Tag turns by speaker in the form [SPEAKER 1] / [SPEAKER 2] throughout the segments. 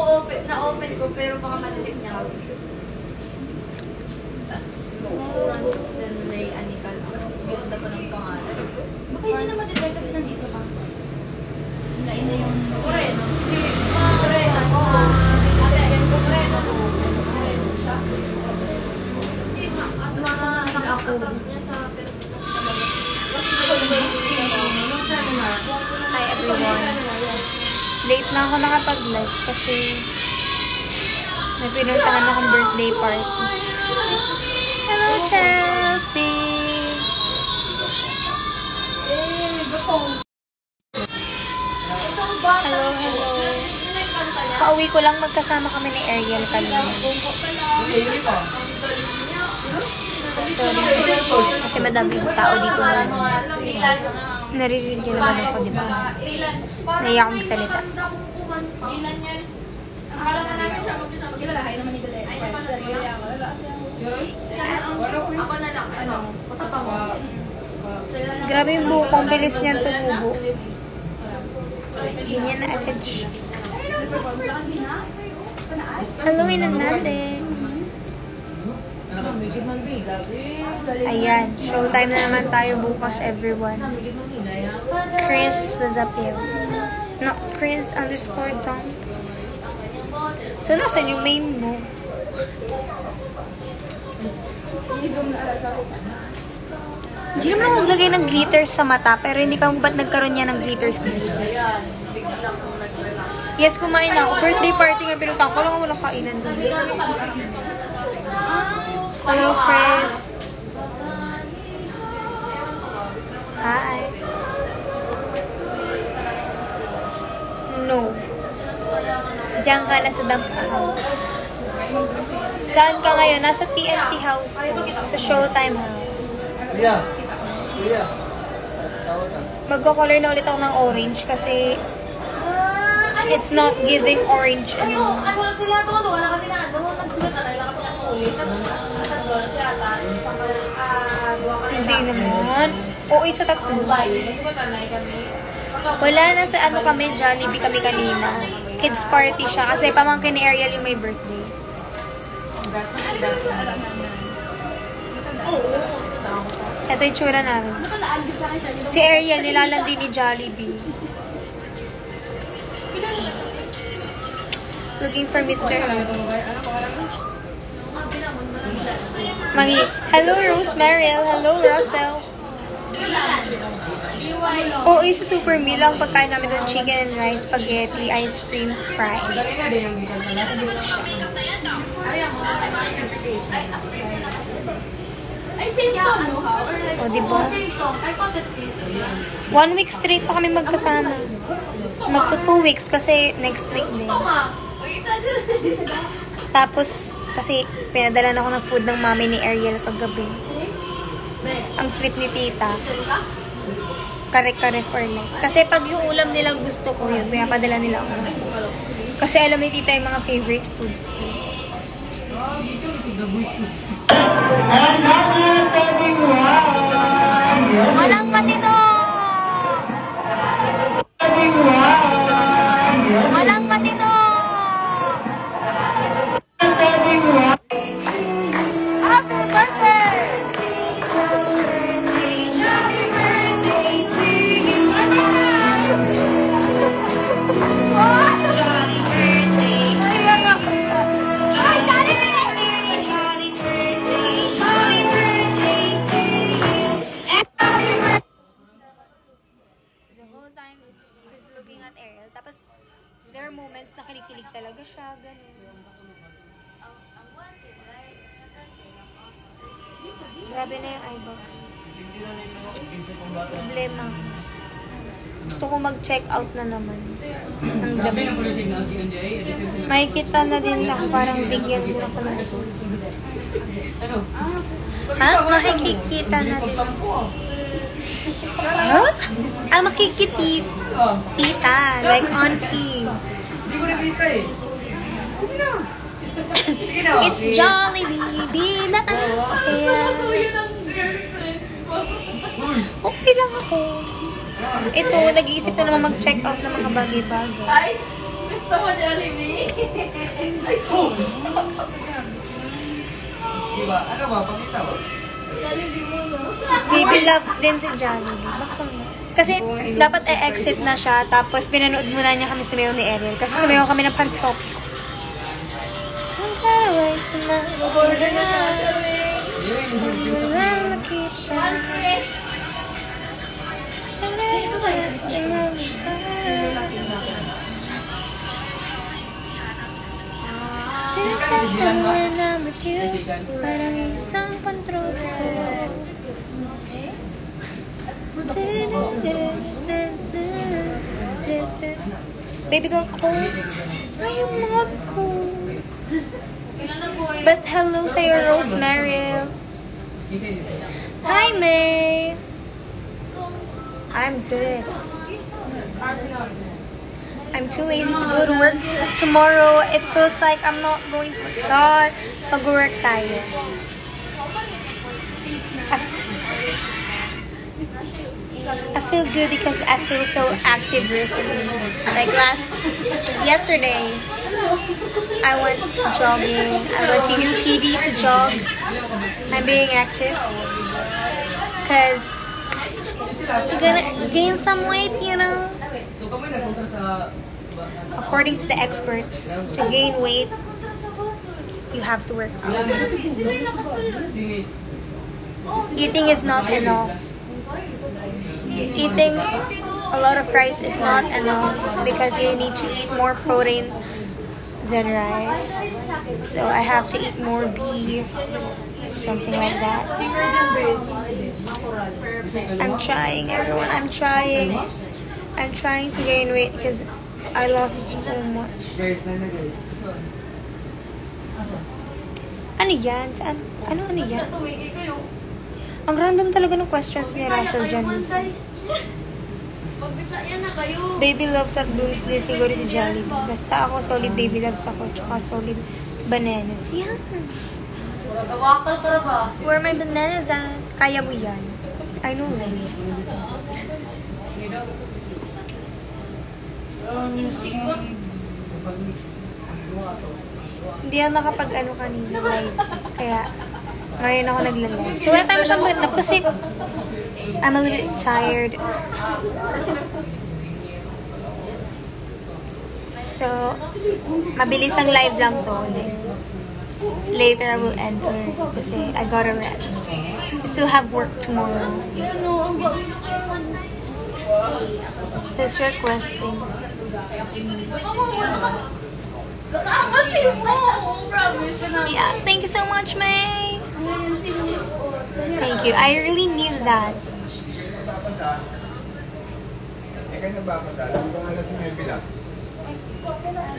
[SPEAKER 1] na-open ko, pero baka ma-detect niya kasi. Franz Finlay Anical. Ganda pa ng pangalan.
[SPEAKER 2] Baka hindi na ma-detect kasi nandito ka. Naina yung...
[SPEAKER 1] Moreno. Moreno. Moreno siya. Hindi, naka-attract niya sa personal.
[SPEAKER 3] Hi everyone. Late na ako nakapag-live kasi may pinuntahan akong birthday party. Hello, Chelsea! Hello, hello. Kauwi ko lang, magkasama kami ni Ariel kanina. Sorry. Kasi madaming tao dito ngayon. Naririnig niyo naman ako, di ba? Naiya akong salita.
[SPEAKER 1] Ilan yan? Akala na namin siya
[SPEAKER 2] Kilalahay naman ni Dele.
[SPEAKER 1] Ako na lang. Ano? Matapang mo.
[SPEAKER 3] Grabe yung buhok ko. Ang bilis niyan tumubo. Ganyan na agad siya. Hello, Inanatics! Ayan. Showtime na naman tayo bukas, everyone. Chris was up here. No, Chris _Tom. So, nasan yung main mo? Hindi naman naglagay ng glitters sa mata, pero hindi ka ba't nagkaroon niya ng glitters. Yes, kumain ako. Birthday party nga pinunta ko lang, walang kainan doon. Hello, Chris. Hi. No. Diyan ka na sa Dampahaw. Saan ka ngayon? Nasa TNT House po. Sa Showtime House. Magko-color na ulit ako ng orange kasi it's not giving orange anymore.
[SPEAKER 1] Ano lang sila doon? Wala kami na ano. Nagsulat na lang kami ng ulit. Nagsulat na sila ata.
[SPEAKER 3] Hindi naman. Oo, isa tatlo. Wala na sa ano kami, Jollibee kami kanina. Kids party siya kasi pamangkin ni Ariel yung may birthday. Ito yung tsura namin. Si Ariel nilalandi ni Jollibee. Looking for Mr. Mangi. Hello, Rosemary. Hello, Russell. Oo, yung sa super meal ang pagkain namin doon, chicken and rice, spaghetti, ice cream, fries. Gusto siya.
[SPEAKER 1] Ay, same song, no?
[SPEAKER 3] O, diba?
[SPEAKER 1] Same song. I thought this is
[SPEAKER 3] 1 week straight pa kami magkasama. Magto 2 weeks kasi next week din. Tapos, kasi pinadala na ako ng food ng mami ni Ariel kagabi. Ang sweet ni tita. Kare-kare for life. Kasi pag yung ulam nilang gusto ko yun, pinapadala nila ako. Kasi alam ni tita yung mga favorite food. Walang matino! Walang matino! Happy birthday! Tapos, there are moments na kinikilig talaga siya, gano'n. Grabe na yung eyebox. Problema. Gusto ko mag-check out na naman. Ang dami. Makikita na din ako, parang bigyan din ako ng soul. Ha? Makikita na din ako. Huh? Ah, makikitip. Tita, like auntie.
[SPEAKER 4] Hindi ko nakita eh. Sige na. Sige na.
[SPEAKER 3] It's Jollibee, be nice. Okay lang ako. Ito, nag-iisip na naman mag-check out ng mga bagay-bagay.
[SPEAKER 1] Ay, Miss Gusto mo, Jollibee?
[SPEAKER 4] Diba? Ano ba? Pakita mo?
[SPEAKER 1] Jollibee mo, no?
[SPEAKER 3] Baby loves din si Jollibee. Baka na. Kasi dapat e-exit na siya, tapos pinanood muna niya kami sumayaw ni Ariel. Kasi sumayaw kami ng Pantropio. Ang paraway sa
[SPEAKER 1] Order na siya.
[SPEAKER 3] walang makita. Feels like someone I'm with you. Parang isang pantropiko. Baby, don't call. I am not cool.
[SPEAKER 1] Kailan na po eh?
[SPEAKER 3] But hello sa'yo, Rosemary. Hi, May. I'm good. I'm too lazy to go to work tomorrow. It feels like I'm not going to start. Pag-work tayo. I feel good because I feel so active recently. Like yesterday, I went to jogging. I went to UPD to jog. I'm being active because I'm gonna gain some weight, you know.
[SPEAKER 4] So kami nagpunta sa...
[SPEAKER 3] According to the experts, to gain weight, you have to work out.
[SPEAKER 4] Sinis.
[SPEAKER 3] Eating is not enough. Eating a lot of rice is not enough because you need to eat more protein than rice. So I have to eat more beef, something like that. I'm trying, everyone. I'm trying. I'm trying to gain weight because I lost so much.
[SPEAKER 5] Guys, guys.
[SPEAKER 3] Ano yan? Saan? Ano yan? Ang random talaga ng questions ni Russell dyan.
[SPEAKER 1] Pagbisaya na kayo.
[SPEAKER 3] Baby loves at Bloomsday, siguro si Jollibee. Basta ako, solid baby loves ako. Tsaka solid bananas. Yan.
[SPEAKER 1] Wakal ka ba?
[SPEAKER 3] Where are my bananas at? Kaya mo yan. I know, right? Hindi ako nakapag-ano kanina live. Kaya, ngayon ako nagla-live. So, wala tayo siyang magandap kasi I'm a little bit tired. So, mabilis ang live lang to. Like, later I will end kasi I gotta rest. I still have work tomorrow. Who's requesting? Yeah, thank you so much, May. Thank you. I really need that.
[SPEAKER 5] Ikaw nagbabasa. Ang pangalas mo yung bilang.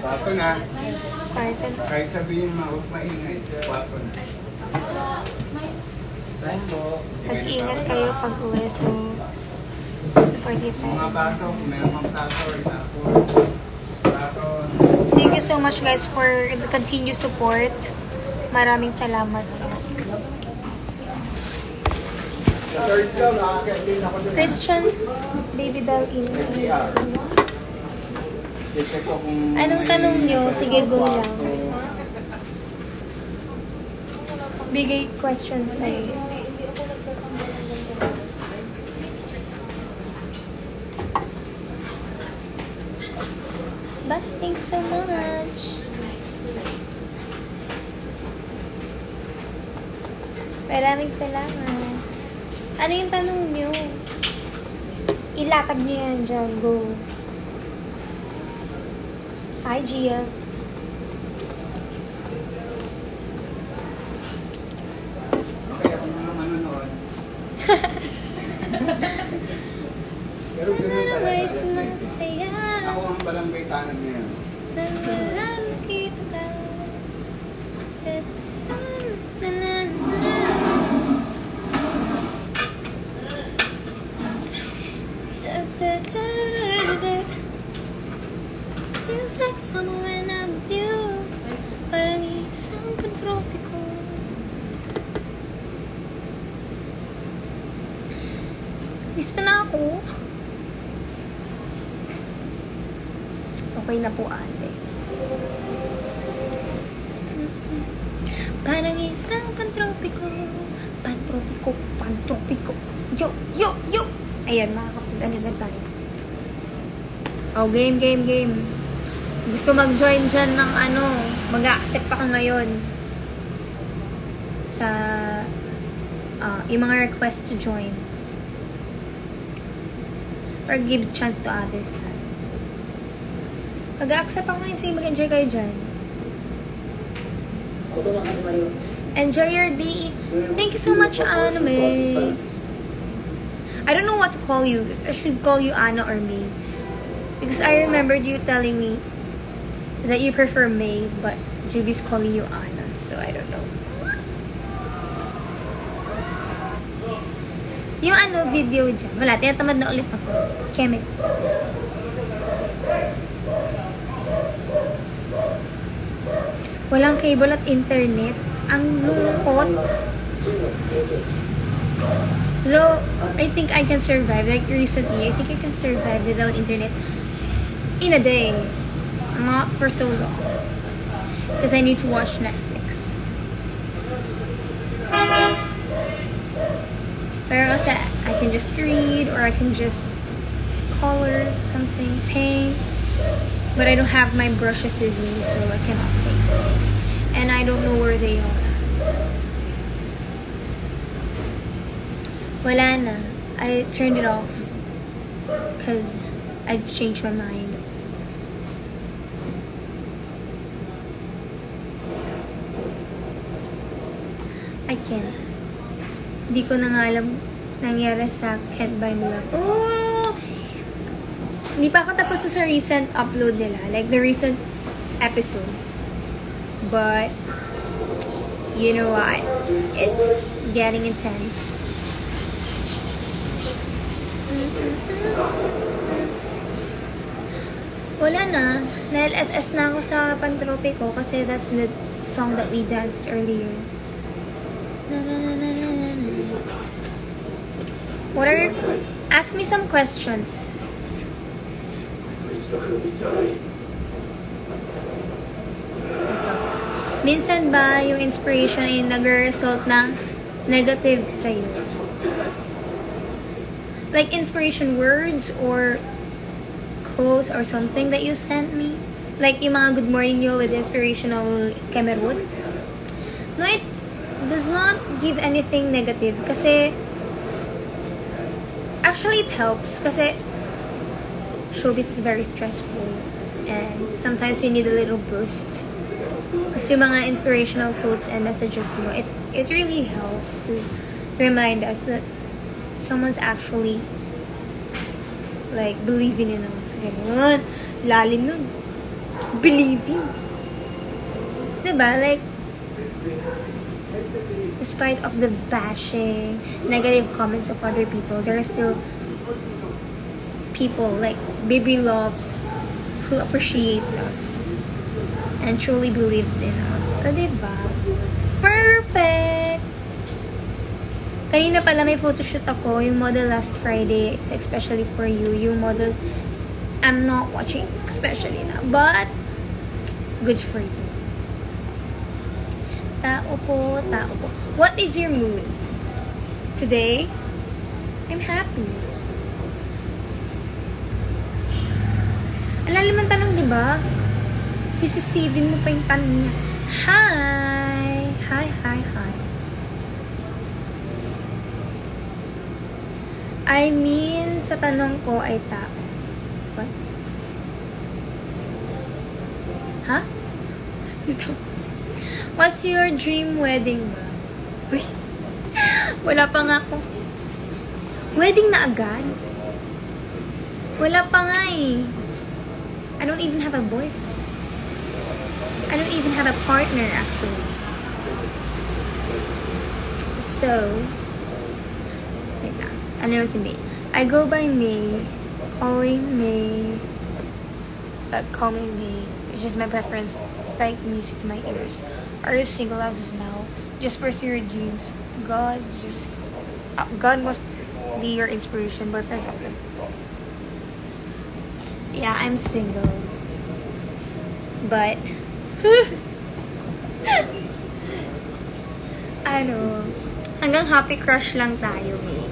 [SPEAKER 5] Bato na.
[SPEAKER 3] Carton.
[SPEAKER 5] Kahit sabihin maingay. Bato na. Saan po?
[SPEAKER 3] Mag-ingat kayo pag-uwi. So, support you
[SPEAKER 5] Mga
[SPEAKER 3] tayo.
[SPEAKER 5] baso, meron mga plato, inapo. Plato.
[SPEAKER 3] Thank you so much, guys, for the continued support. Maraming salamat.
[SPEAKER 5] Sa third floor, nakakit din ako dun.
[SPEAKER 3] Christian, baby doll in
[SPEAKER 5] Check ko kung...
[SPEAKER 3] Anong tanong nyo? Sige, go lang. Bigay questions kayo. Bye, thank you so much. Maraming salamat. Ano yung tanong nyo? Ilatag nyo yan dyan. Go. Hi, Gia.
[SPEAKER 5] Okay, ako mga manonood. Pero ganun talaga. Ako ang barangay tanag ngayon.
[SPEAKER 3] Feels like summer when I'm with you. Parang isang pantropiko. Miss pa na ako. Okay na po, ate. Parang isang pantropiko. Yo! Ayan, makakapag-ano na tayo. Oh, game. Gusto mag-join dyan ng mag-accept pa ka ngayon sa yung mga request to join. Or give chance to others na. Mag-accept ako ngayon, sige mag-enjoy kayo dyan. Enjoy your day. Thank you so much, Anime. I don't know what to call you. If I should call you Anna or May. Because I remembered you telling me that you prefer May, but Juby's calling you Anna. So I don't know. Yung video dyan. Wala, tinatamad na ulit ako. Kemet. Walang cable at internet. Ang lungkot. Though, I think I can survive. Like recently, I think I can survive without internet in a day. Not for so long. Because I need to watch Netflix. Pero kasi, I can just read or I can just color something, paint. But I don't have my brushes with me, so I cannot paint. And I don't know where they are. Wala na. I turned it off. Because I've changed my mind. I can't. Di ko na nga alam nangyari sa Can't Buy Me Love. Oh! Hindi pa ako tapos sa recent upload nila. Like the recent episode. But, you know what? It's getting intense. Wala na. Na-LSS na ako sa Pantropiko kasi that's the song that we danced earlier. What are... Ask me some questions. Minsan ba yung inspiration ay nag-result na negative sa'yo? Like inspiration words or quotes or something that you sent me? Like yung mga good morning nyo with inspirational kemerwood? No, it does not give anything negative kasi actually it helps kasi showbiz is very stressful and sometimes we need a little boost. Kasi yung mga inspirational quotes and messages nyo, it really helps to remind us that someone's actually like believing in us. Ganun. Lalim nun. Believing. Diba? Like, despite of the bashing, negative comments of other people, there are still people like Baby Loves who appreciates us and truly believes in us. So, diba? Perfect! Kanina pala may photoshoot ako, yung model last Friday. It's especially for you. Yung model, I'm not watching especially na. But, good for you. Tao po, tao po. What is your mood? Today, I'm happy. Ang lalim ang tanong, diba? Sisisidin mo pa yung tanong niya. Hi! Hi, hi, hi. I mean, sa tanong ko ay tao. What? Huh? What's your dream wedding, ma? Uy. Wala pa nga ako. Wedding na agad? Wala pa nga eh. I don't even have a boyfriend. I don't even have a partner, actually. So, wait lang. I know it's May. I go by May. Calling May. Call me May. It's just my preference. It's like music to my ears. Are you single as of now? Just pursue your dreams. God must be your inspiration. Boyfriends of them. Yeah, I'm single. But, ano, hanggang happy crush lang tayo, May.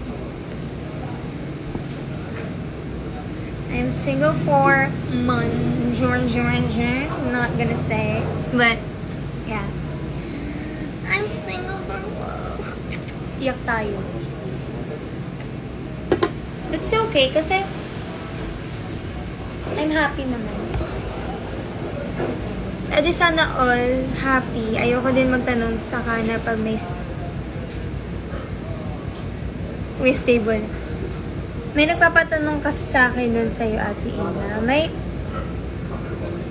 [SPEAKER 3] I'm single for months. Not gonna say, but yeah. I'm single for iyak tayo. It's okay kasi I'm happy naman. Edi sana all happy. Ayoko din magtanong sa kana pag may stable. May nagpapatanong kasi sa akin nun sa'yo, Ate Ina.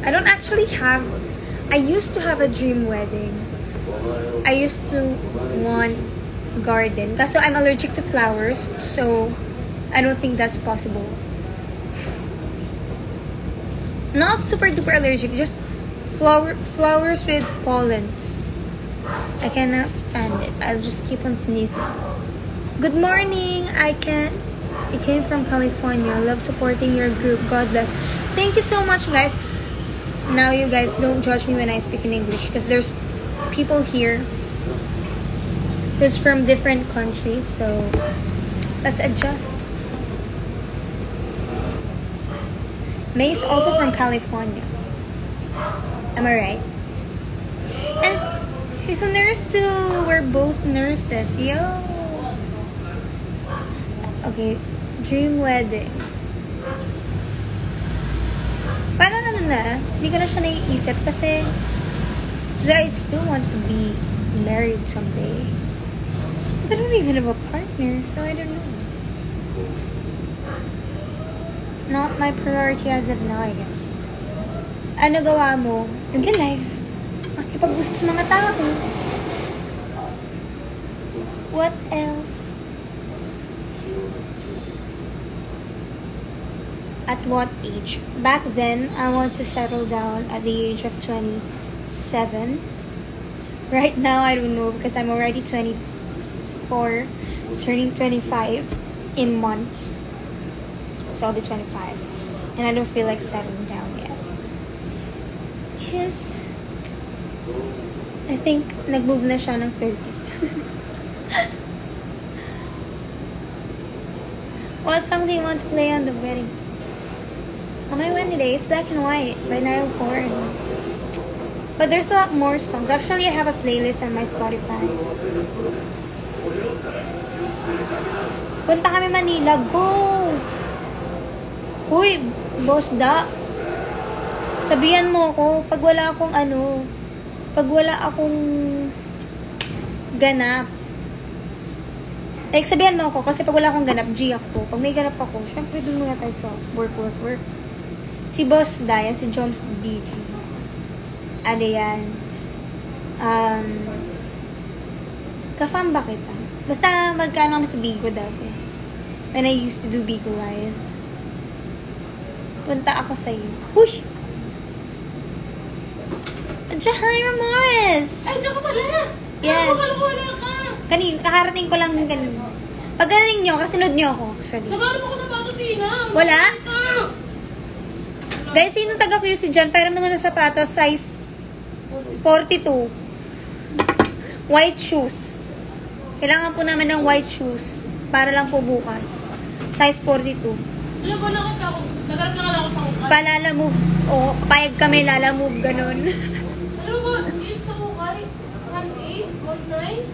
[SPEAKER 3] I don't actually have, I used to have a dream wedding. I used to want garden. Kaso I'm allergic to flowers, so I don't think that's possible. Not super duper allergic, just flowers with pollens. I cannot stand it. I'll just keep on sneezing. Good morning. It came from California. Love supporting your group. God bless. Thank you so much, guys. Now you guys don't judge me when I speak in English because there's people here who's from different countries, so let's adjust. May is also from California. Am I right? And she's a nurse too. We're both nurses. Yo. Okay. Dream wedding. Parang ano na, hindi ko na siya naiisip kasi I still want to be married someday. But I don't even have a partner, so I don't know. Not my priority as of now, I guess. Ano gawa mo? Nagla-live. Makipag-usap sa mga tao. What else? At what age? Back then, I want to settle down at the age of 27. Right now, I don't know because I'm already 24, turning 25 in months. So I'll be 25. And I don't feel like settling down yet. Just, I think, nag-move na siya ng 30. What song do you want to play on the wedding? On my wedding day, it's Black and White by Niall Horan. But there's a lot more songs. Actually, I have a playlist on my Spotify. Punta kami Manila. Go! Uy, boss da. Sabihan mo ako pag wala akong ganap. Like, sabihan mo ako kasi pag wala akong ganap, G ako. Pag may ganap ako, syempre dun muna tayo sa work. Si Boss Daya, si Joms DG. Ano yan? Ka-fan ba kita? Basta magkano kami sa Bigo dati. When I used to do Bigo Live. Punta ako sa'yo. Uy! Jahay Ramores!
[SPEAKER 1] Ay, diyan ka pala!
[SPEAKER 3] Yes.
[SPEAKER 1] Wala ka!
[SPEAKER 3] Kaharating ko lang din kanina. Pagdating nyo, kasunod nyo ako. Actually.
[SPEAKER 1] Nagharap ako sa sapatos, Ina.
[SPEAKER 3] Wala? Guys, sino taga-QC dyan? Pairam naman ng sapatos, size 42. White shoes. Kailangan po namin ng white shoes. Para lang po bukas. Size 42.
[SPEAKER 1] Alam ko, nakita ko. Nagharap na ka lang ako sa ukay.
[SPEAKER 3] Palala-move. O, payag kami, lala-move, ganun.
[SPEAKER 1] Alam mo ba, sa ukay, 1.8, 1.9?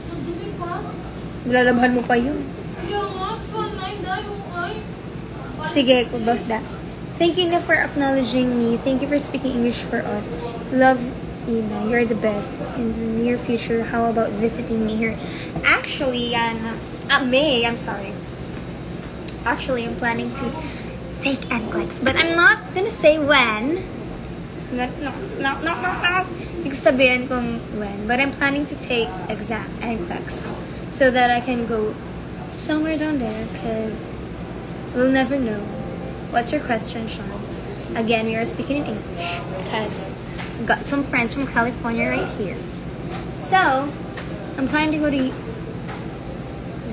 [SPEAKER 1] So, dumi pa.
[SPEAKER 3] Lalabahan mo pa yun.
[SPEAKER 1] Yung Max, 1.9 dahil ukay.
[SPEAKER 3] Sige, boss da. Thank you na for acknowledging me. Thank you for speaking English for us. Love, Ina. You're the best. In the near future, how about visiting me here? Actually, May, I'm sorry. Actually, I'm planning to take NCLEX. But I'm not gonna say when. No. Hindi ko sabihin kung when. But I'm planning to take exam NCLEX. So that I can go somewhere down there. Because we'll never know. What's your question, Sean? Again, we are speaking in English because I've got some friends from California right here. So, I'm planning to go to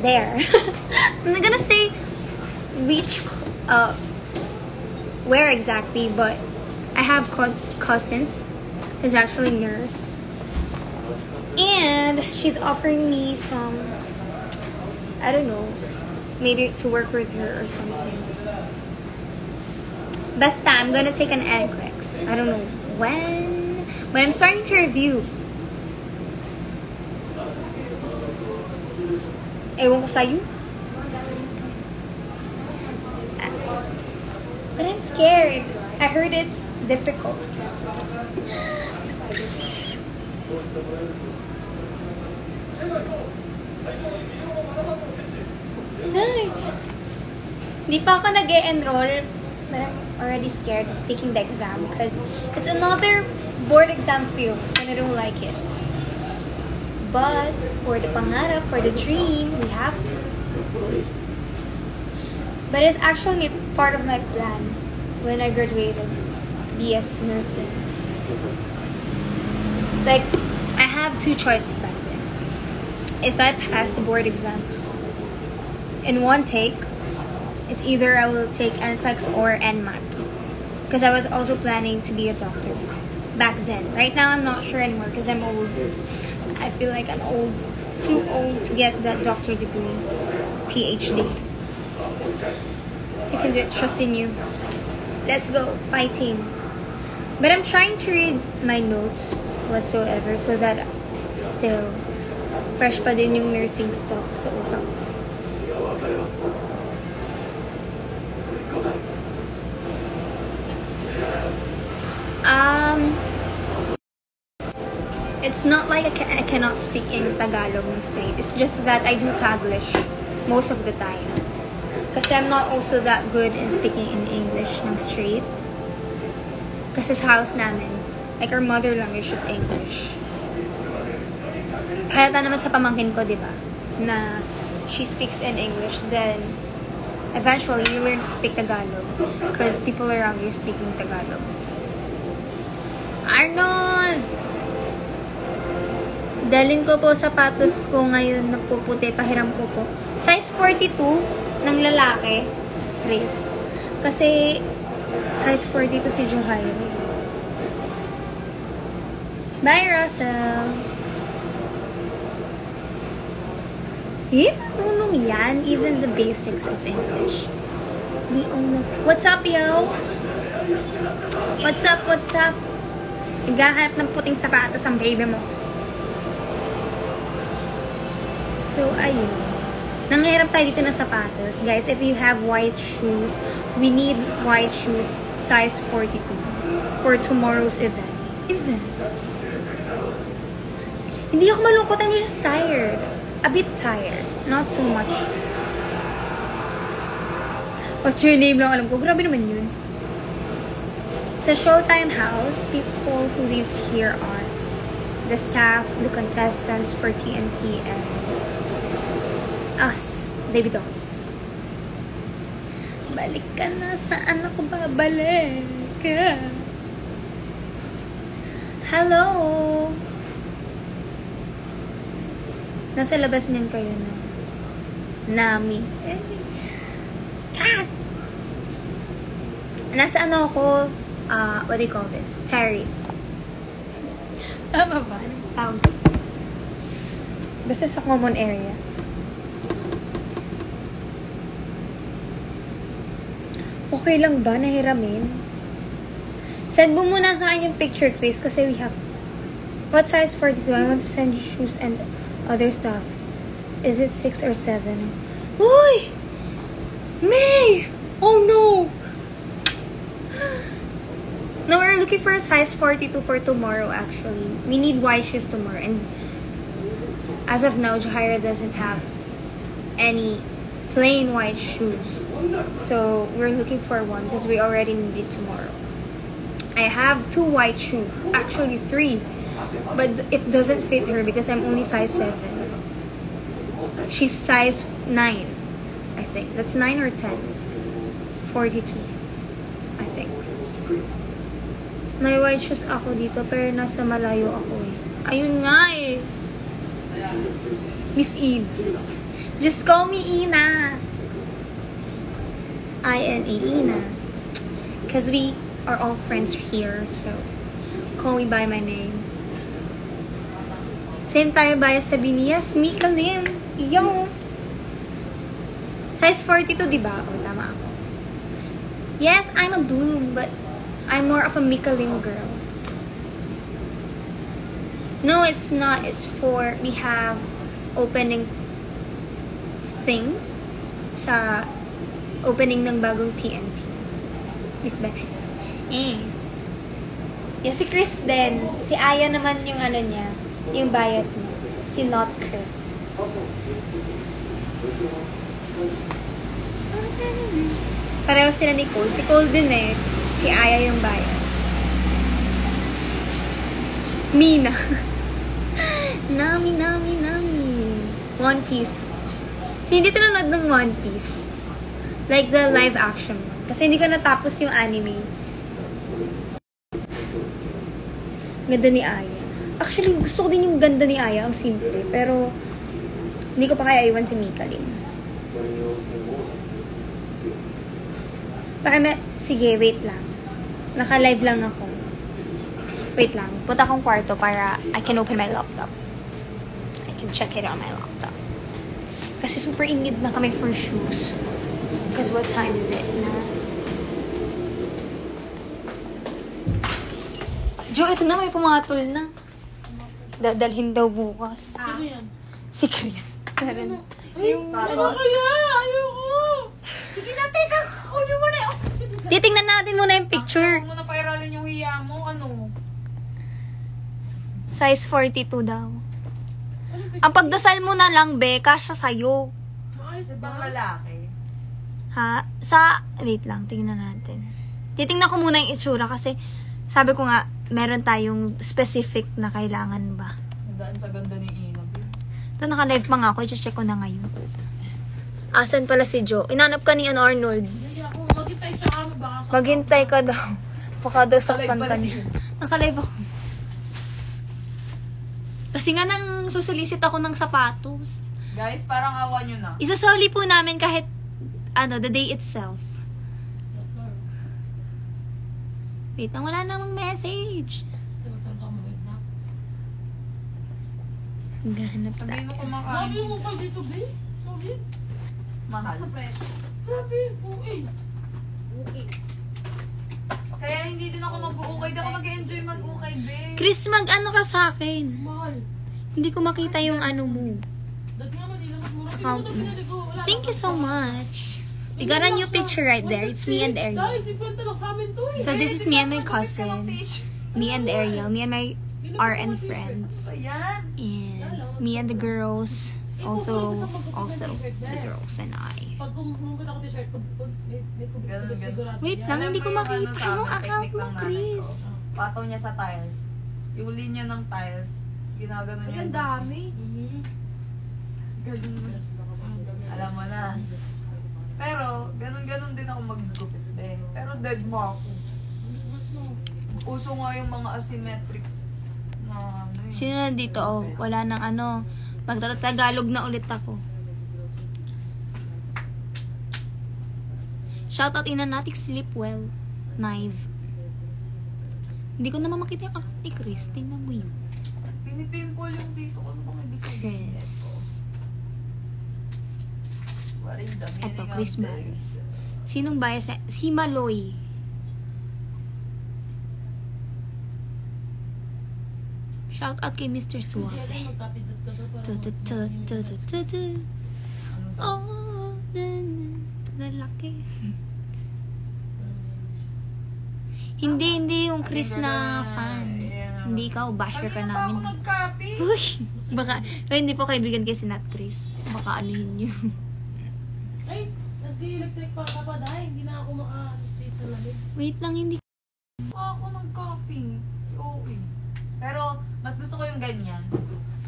[SPEAKER 3] there. I'm not gonna say which, where exactly, but I have cousins who's actually nurse. And she's offering me some, I don't know, maybe to work with her or something. Basta, I'm gonna take an NCLEX. I don't know when, but I'm starting to review. Ewan ko sa'yo. But I'm scared. I heard it's difficult. Di pa ako nag-e-enroll, but I'm already scared of taking the exam because it's another board exam field and I don't like it. But for the pangarap, for the dream, we have to. But it's actually part of my plan when I graduated BS nursing. Like, I have two choices back then. If I pass the board exam in one take, it's either I will take NCLEX or NMAT. Because I was also planning to be a doctor back then. Right now, I'm not sure anymore because I'm old. I feel like I'm old, too old to get that doctor degree, PhD. You can do it, trust in you. Let's go, fighting. But I'm trying to read my notes whatsoever so that still fresh pa din yung nursing stuff sa utak. It's not like I cannot speak in Tagalog ng straight. It's just that I do Taglish most of the time. Kasi I'm not also that good in speaking in English ng straight. Kasi sa house namin, like our mother language is English. Kaya naman sa pamangkin ko, di ba? Na she speaks in English, then eventually you learn to speak Tagalog because people around you speaking Tagalog. Arnold! Dalhin ko po sapatos ko ngayon na puputi, pahiram ko po. Size 42 ng lalaki, Chris. Kasi size 42 si Johaira. Bye, Russell! Marunong yan, even the basics of English. We all know. What's up, yo? What's up, what's up? Naghahanap ng puting sapatos ang baby mo. So, ayun. Nanghihirap tayo dito na sapatos. Guys, if you have white shoes, we need white shoes size 42 for tomorrow's event. Hindi ako malungkot. I'm just tired. A bit tired. Not so much. What's your name lang alam ko. Grabe naman yun. Sa Showtime House, people who lives here are the staff, the contestants for TNT, and us, baby dolls. Balik ka na. Saan ako babalik? Hello! Nasa labas niyan kayo na. Nami. Nasa ano ako, what do you call this? Terrace. Tama ba? Anong tawag? Basta sa common area. Okay lang ba? Nahiramin? Send mo muna sa akin yung picture, Chris, kasi we have... What size 42? I want to send you shoes and other stuff. Is it 6 or 7? Uy! May! Oh no! No, we're looking for a size 42 for tomorrow, actually. We need white shoes tomorrow. And as of now, Jahaira doesn't have any plain white shoes. So, we're looking for one because we already need it tomorrow. I have 2 white shoes. Actually, 3. But it doesn't fit her because I'm only size 7. She's size 9, I think. That's 9 or 10. 42, I think. May white shoes ako dito pero nasa malayo ako eh. Ayun nga eh. Miss Eve. Just call me Ina. I-N-A, Ina. Because we are all friends here, so call me by my name. Same tayo ba sabi ni yes, Mika Lim. Yo! Size 42, di ba? O, tama ako. Yes, I'm a Bloom, but I'm more of a Mika Lim girl. No, it's not. It's for, we have opening thing sa opening ng bagong TNT. Miss Beth. Yeah, si Chris din. Si Aya naman yung ano niya, yung bias niya. Si Not Chris. Pareho sila ni Cole. Si Cole din eh. Si Aya yung bias. Mina. Nami. One Piece. So, hindi ito nanonood ng One Piece. Like the live action one. Kasi hindi ko natapos yung anime. Ganda ni Aya. Actually, gusto ko din yung ganda ni Aya. Ang simple. Pero, hindi ko pa kaya iwan si Mika Lim. Sige, wait lang. Naka-live lang ako. Wait lang. Punta akong kwarto para I can open my laptop. I can check it on my laptop. Kasi super ingid na kami for shoes. Because what time is it na? Jo, ito na may pumatol na. Dadalhin daw bukas.
[SPEAKER 1] Ano yan?
[SPEAKER 3] Si Chris. Meron.
[SPEAKER 1] Yung ano kaya? Ayoko! Sige na, teka! Kunin mo na yung...
[SPEAKER 3] Titingnan natin muna yung picture.
[SPEAKER 4] Huwag mo na pairalin yung hiya mo. Ano?
[SPEAKER 3] Size 42 daw. Ang pagdasal mo na lang, be, kasya sa'yo.
[SPEAKER 1] Maayos
[SPEAKER 4] Ibang
[SPEAKER 1] ba?
[SPEAKER 4] lalaki.
[SPEAKER 3] Ha? Wait lang, tingnan natin. Titingnan ko muna yung itsura kasi sabi ko nga, meron tayong specific na kailangan ba.
[SPEAKER 4] Daan sa ganda ni Inab.
[SPEAKER 3] Ito, naka-live pa nga ako. I-check ko na ngayon. Asan pala si Joe? Inanap ka ni Arnold.
[SPEAKER 1] Hindi ako. Maghintay siya kami baka.
[SPEAKER 3] Maghintay ka daw. Baka daw saktan
[SPEAKER 4] Naka-live
[SPEAKER 3] ka
[SPEAKER 4] pala
[SPEAKER 3] niya. Naka-live ako. Kasi nga nang susulisit ako ng sapatos.
[SPEAKER 4] Guys, parang awa nyo na.
[SPEAKER 3] Isasoli po namin kahit the day itself. Wait, wala namang message. Gahanap
[SPEAKER 4] Sabihin mo
[SPEAKER 3] tayo.
[SPEAKER 4] kumakain.
[SPEAKER 1] Sabi mo pa dito, be? Sorry.
[SPEAKER 4] Mahal.
[SPEAKER 1] Grabe. Okay.
[SPEAKER 4] Kaya hindi din ako mag-uukay. Hindi ako mag-enjoy mag-ukay, be.
[SPEAKER 3] Chris, mag-ano ka sa akin?
[SPEAKER 1] Mahal.
[SPEAKER 3] Hindi ko makita yung ano mo.
[SPEAKER 1] Dati nga madilang mura.
[SPEAKER 3] Account mo. Thank you so much. We got a new picture right there. It's me and Ariel.
[SPEAKER 1] Dahil 50 lang sa amin to eh.
[SPEAKER 3] So this is me and my cousin. Me and Ariel. Me and my RN friends.
[SPEAKER 4] Ayan.
[SPEAKER 3] And me and the girls. Also the girls and I.
[SPEAKER 1] Pag kumukulit ako t-shirt, may kubit sigurado.
[SPEAKER 3] Wait lang, hindi ko makita yung account mo, Chris.
[SPEAKER 4] Pataw niya sa tiles. Yung linya ng tiles, ginagano niya.
[SPEAKER 2] Ang dami.
[SPEAKER 4] Ganun mo. Alam mo na. Pero, ganun-ganun din ako mag-gupit. Pero dead mo ako. Uso nga yung mga asymmetric na ano eh.
[SPEAKER 3] Sino na dito? Oh, wala nang ano. Magtatagalog na ulit ako. Shoutout Inanatic Sleep Well. Knife. Hindi ko naman makita yung account ni Chris. Tingnan mo yun.
[SPEAKER 4] Pinipimple yung dito. Ano bang ibig sabihin?
[SPEAKER 3] Chris.
[SPEAKER 4] What is the meaning
[SPEAKER 3] Eto,
[SPEAKER 4] of
[SPEAKER 3] Chris
[SPEAKER 4] this?
[SPEAKER 3] Bias. Sinong bias? Si Maloy. Shout out kay Mr. Suave. Oh, lalaki. Hindi yung Chris na fan. Hindi ikaw, basher ka
[SPEAKER 4] Kanina pa ako
[SPEAKER 3] namin.
[SPEAKER 4] nag-copy.
[SPEAKER 3] Uy, baka, hindi po kaibigan kasi Nat Chris. Baka anuhin niyo.
[SPEAKER 1] Ay, nag-electric pa ka pa dahil. Hindi na ako maka-state sa lamig.
[SPEAKER 3] Wait lang, hindi.
[SPEAKER 4] Pa ako nag-copy. Oo eh. Pero, mas gusto ko yung ganyan.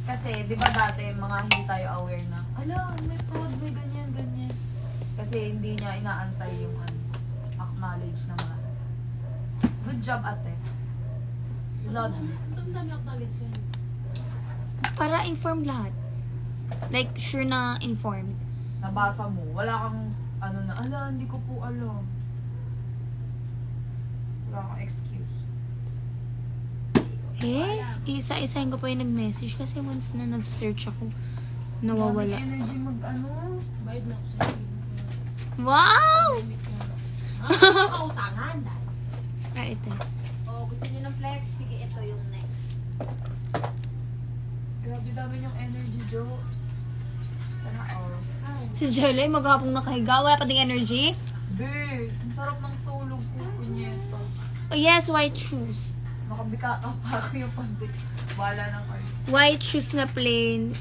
[SPEAKER 4] Kasi, di ba dati, mga hindi tayo aware na, ala, may fraud, may ganyan, ganyan. Kasi hindi niya inaantay yung acknowledge naman. Good job, ate. Love you.
[SPEAKER 1] Ang dami ako knowledge yan.
[SPEAKER 3] Para informed lahat. Like, sure na informed.
[SPEAKER 4] Nabasa mo, wala kang, ano na, ala, hindi ko po alam. Wala akong excuse.
[SPEAKER 3] Isa-isahin ko pa yung nag-message kasi once na nag-search ako, nawawala.
[SPEAKER 4] Dami energy mag-ano.
[SPEAKER 1] Bayad na ako sa
[SPEAKER 3] Wow!
[SPEAKER 1] kautangan dahil.
[SPEAKER 3] Ito.
[SPEAKER 2] Oh, gusto niyo ng flex? Sige, ito yung next.
[SPEAKER 4] Grabe dami yung energy, Jo. Sana all.
[SPEAKER 3] Si Jelly, maghapong nakahiga. Wala pa ding energy.
[SPEAKER 4] Be, ang sarap ng tulog ko. Punyeta.
[SPEAKER 3] Oh yes, white shoes.
[SPEAKER 4] Makabika ka pa ako yung pandit. Bala na kayo.
[SPEAKER 3] White shoes na plain.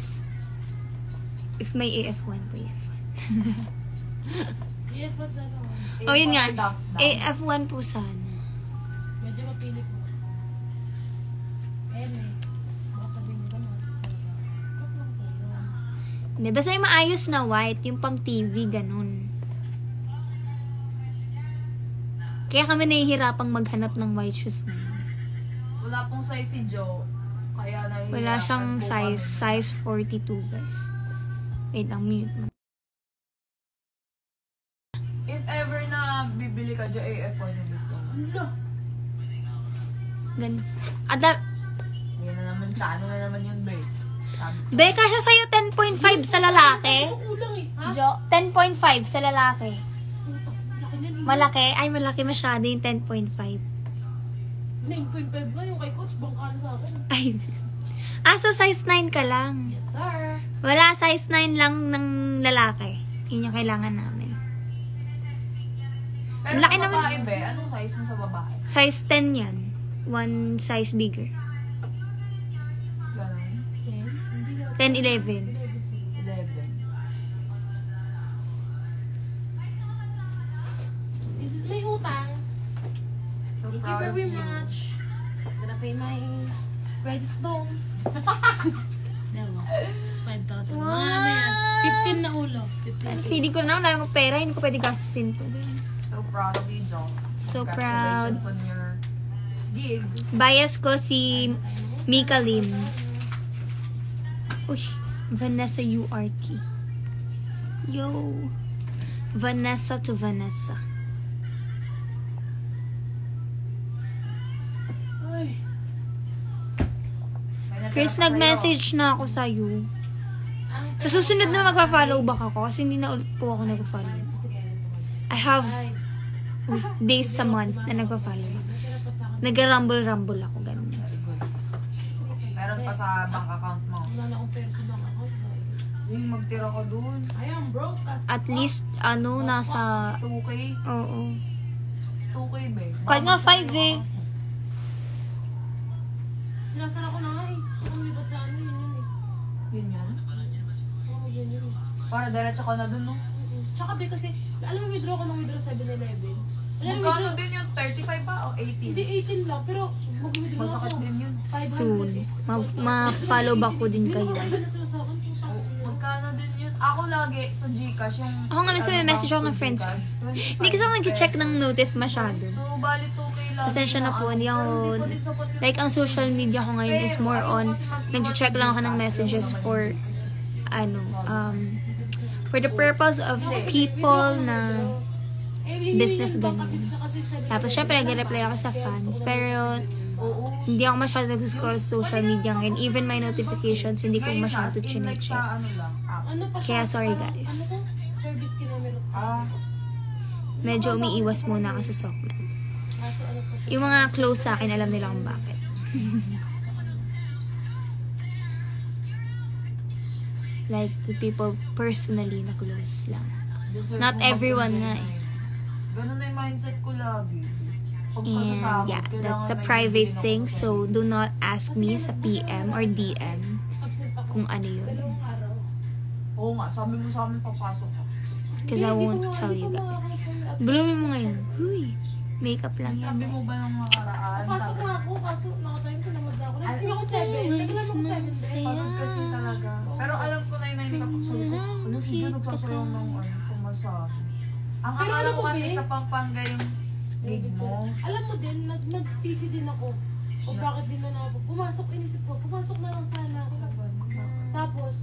[SPEAKER 3] If may AF1 po, AF1.
[SPEAKER 1] Yes, what's that?
[SPEAKER 3] Oh, yun nga.
[SPEAKER 4] Dumps down.
[SPEAKER 3] AF1 po sana.
[SPEAKER 1] Medyo mapili ko. Baka sabihin nyo gano'n. Wag lang po yun.
[SPEAKER 3] Hindi, basta yung maayos na white, yung pang TV, ganun. Kaya kami nahihirapang maghanap ng white shoes na yun.
[SPEAKER 4] Wala pong size si Jo. Kaya nahihirapan
[SPEAKER 3] Wala siyang
[SPEAKER 4] po
[SPEAKER 3] size 42, guys. Wait lang, mute mo.
[SPEAKER 4] If ever na bibili ka Jo, AF1 yung gusto mo.
[SPEAKER 1] Ano?
[SPEAKER 3] Ganun.
[SPEAKER 4] Yan na naman, ano na naman yun, be. Sabi ko.
[SPEAKER 3] Be, kasya sa'yo 10.5 sa lalaki.
[SPEAKER 1] Kulang eh. Ha?
[SPEAKER 3] Jo, 10.5 sa lalaki.
[SPEAKER 1] Laki na rin.
[SPEAKER 3] Malaki? Ay, malaki masyado yung 10.5.
[SPEAKER 1] 9.5 nga yung kay coach. Bangkano sa akin.
[SPEAKER 3] Ay. So size 9 ka lang.
[SPEAKER 1] Yes, sir.
[SPEAKER 3] Wala, size 9 lang ng lalaki. Yun yung kailangan namin.
[SPEAKER 4] Pero
[SPEAKER 3] Ang laki
[SPEAKER 4] sa
[SPEAKER 3] naman.
[SPEAKER 4] babae, be, anong size mo sa babae?
[SPEAKER 3] Size 10 yan. One size bigger.
[SPEAKER 4] Ganun.
[SPEAKER 3] 10, 11.
[SPEAKER 4] 11.
[SPEAKER 1] This is my utang.
[SPEAKER 4] So
[SPEAKER 1] Thank you
[SPEAKER 4] proud of
[SPEAKER 1] very
[SPEAKER 4] you.
[SPEAKER 1] much. Gonna pay my credit loan. Diba? It's 5,000. Mga ano yan? 15 na ulo. 15.
[SPEAKER 3] Feeling ko na wala akong pera. Hindi ko pwede gastusin to.
[SPEAKER 4] So proud of you, Jo.
[SPEAKER 3] So proud.
[SPEAKER 4] Congratulations on your gig.
[SPEAKER 3] Bias ko si Mika Lim. Uy, Vanessa URT. Yo. Vanessa to Vanessa.
[SPEAKER 1] Ay.
[SPEAKER 4] May natira
[SPEAKER 3] Chris,
[SPEAKER 4] pa
[SPEAKER 3] nag-message na ako sa'yo. Sa susunod na magpa-follow back ako kasi hindi na ulit po ako nag-follow. I have days sa month na nagpa-follow. Nag-rumble-rumble ako, ganun.
[SPEAKER 4] kayo. Meron pa sa bank account mo.
[SPEAKER 1] Wala na akong pera sa bank account.
[SPEAKER 4] Uy, magtira ka dun.
[SPEAKER 1] I am broke as
[SPEAKER 3] At least, nasa...
[SPEAKER 4] 2K?
[SPEAKER 3] Oo.
[SPEAKER 4] 2K, be.
[SPEAKER 3] Kahit nga 5 eh.
[SPEAKER 1] Sinasara ko na nga eh. Gusto ko lumipat sa ano, yun yun eh.
[SPEAKER 4] Yun yun.
[SPEAKER 1] Gusto ko yun yun eh.
[SPEAKER 4] Para diretso ka na dun, no?
[SPEAKER 1] Tsaka be kasi, alam mo withdraw ko ng withdraw 7-Eleven. Alam mo
[SPEAKER 4] Magkano
[SPEAKER 1] withdraw,
[SPEAKER 4] din yun? 35 ba o 18?
[SPEAKER 1] hindi 18 lang, pero mag-withdraw
[SPEAKER 4] Masakit
[SPEAKER 1] ako.
[SPEAKER 4] din yun.
[SPEAKER 3] Soon. Ma-follow back ko din kayo.
[SPEAKER 4] Magkano din yun? Ako lagi sa Gcash yung...
[SPEAKER 3] Ako nga minsan may message ako ng friends ko. Hindi kasi ako nag-check ng notif masyado.
[SPEAKER 4] So, bali 2K lang.
[SPEAKER 3] Pasensya na po, hindi ako... Like, ang social media ko ngayon is more on... Nag-check lang ako ng messages for... for the purpose of people na... business ganun. Tapos, syempre, nag-reply ako sa fans. Pero, hindi ako masyado nag-scroll sa social media ngayon. Even my notifications, hindi ko masyado chinecheck.
[SPEAKER 1] Ano pa
[SPEAKER 3] Kaya,
[SPEAKER 1] siya?
[SPEAKER 3] sorry,
[SPEAKER 1] Parang,
[SPEAKER 3] guys.
[SPEAKER 1] Ano to? Service kilometer.
[SPEAKER 3] Medyo umiiwas muna ako sa Sockman.
[SPEAKER 1] Kaso ano pa siya?
[SPEAKER 3] Yung mga close sa akin, alam nila kung bakit. Like, the people personally na close lang. Not everyone nga eh.
[SPEAKER 4] Ganun na yung mindset ko lagi. Pag
[SPEAKER 3] And
[SPEAKER 4] pasasabot,
[SPEAKER 3] yeah,
[SPEAKER 4] kailangan
[SPEAKER 3] that's a
[SPEAKER 4] may
[SPEAKER 3] private
[SPEAKER 4] bibigyan
[SPEAKER 3] thing.
[SPEAKER 4] ako.
[SPEAKER 3] So, do not ask me sa PM or DM
[SPEAKER 1] Absent ako.
[SPEAKER 3] kung ano yun.
[SPEAKER 1] Dalawang araw.
[SPEAKER 4] Oo nga, sabi mo sa amin papasok ka.
[SPEAKER 3] Because I won't tell you guys. Blooming mo ngayon. Huy, makeup lang yan.
[SPEAKER 4] Sabi mo ba nung nakaraan?
[SPEAKER 1] Pasok
[SPEAKER 4] Sabi-
[SPEAKER 1] na ako, kaso nakatayin ko naman ako.
[SPEAKER 4] Ay,
[SPEAKER 1] Nagsing ako 7. Naglan ako 7 din.
[SPEAKER 4] Pagod kasi talaga. Pero alam ko na yun na hindi ka pagsabi ko. Ano siya nagsasayaw ng pumasabi. Ang
[SPEAKER 1] Pero
[SPEAKER 4] akala
[SPEAKER 1] alam
[SPEAKER 4] ko
[SPEAKER 1] mo,
[SPEAKER 4] kasi
[SPEAKER 1] Be,
[SPEAKER 4] sa Pampanga yung gig mo.
[SPEAKER 1] Alam mo din, nagsisi din ako. O bakit din na ako. Pumasok, inisip ko, pumasok na lang sana ako. Tapos,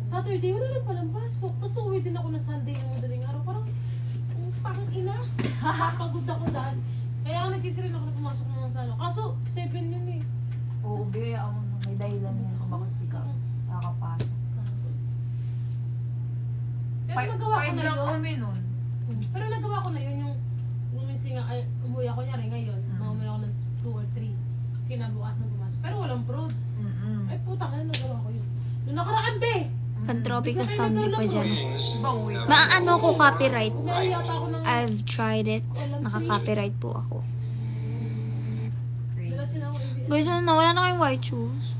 [SPEAKER 1] Saturday, wala rin palang pasok. Tapos uwi din ako na Sunday ng madaling araw. Parang ina. Pagod ako dahil. Kaya ako nagsisirin ako na pumasok na lang sa ano. Kaso, 7 yun eh.
[SPEAKER 4] Oo, be, may dahilan yan kung bakit di ka nakakapasok.
[SPEAKER 1] Pero nagawa ko na
[SPEAKER 4] lang
[SPEAKER 1] yun.
[SPEAKER 4] kami nun.
[SPEAKER 1] Pero nagawa ko na yun yung minsan nga, ay, umuwi ako niya rin ngayon. Umuwi ako ng 2 or 3. Sinabukas na pumasok. Pero walang prod. Ay puta ka na, nagawa ko yun. Nung nakaraan, be!
[SPEAKER 3] Pantropicus family pa dyan.
[SPEAKER 4] Bawi.
[SPEAKER 3] Maano ko copyright.
[SPEAKER 1] Umiyak yata ako ng...
[SPEAKER 3] I've tried it. Naka-copyright po ako.
[SPEAKER 1] Dala sila ako ibig.
[SPEAKER 3] Guys, ano na? Wala na kayong white shoes.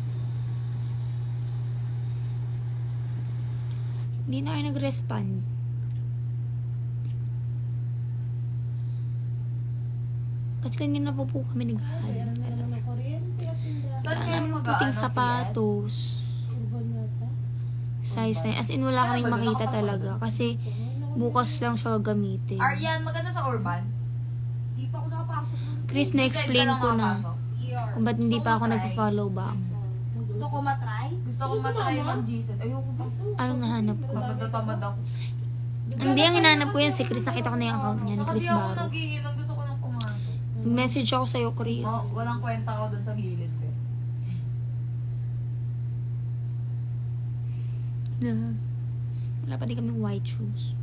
[SPEAKER 3] Hindi na kayo nag-respond. Kasi kanina po kami naghahanap.
[SPEAKER 4] Saan kayo
[SPEAKER 3] Puting sapatos. Size na. As in, wala kaming makita talaga. Kasi bukas lang siya gagamitin.
[SPEAKER 4] Aryan, maganda sa Urban?
[SPEAKER 1] Di pa ako nakapasok.
[SPEAKER 3] Chris, na-explain ko na kung ba't hindi pa ako nag-follow back.
[SPEAKER 2] Gusto ko matry?
[SPEAKER 4] Gusto ko matry mag-G-Set. Ayoko ba?
[SPEAKER 3] Anong nahanap ko?
[SPEAKER 4] Tamad na tamad ako.
[SPEAKER 3] Hindi, ang hinanap ko yan si Chris. Nakita ko na yung account niya ni
[SPEAKER 4] Saka
[SPEAKER 3] Chris
[SPEAKER 4] di ako
[SPEAKER 3] Baro.
[SPEAKER 4] nag-iinom. Gusto ko nang pumasok.
[SPEAKER 3] Message ako sa'yo, Chris.
[SPEAKER 4] Walang kwenta ako dun sa gilid ko.
[SPEAKER 3] Wala pa din kaming white shoes.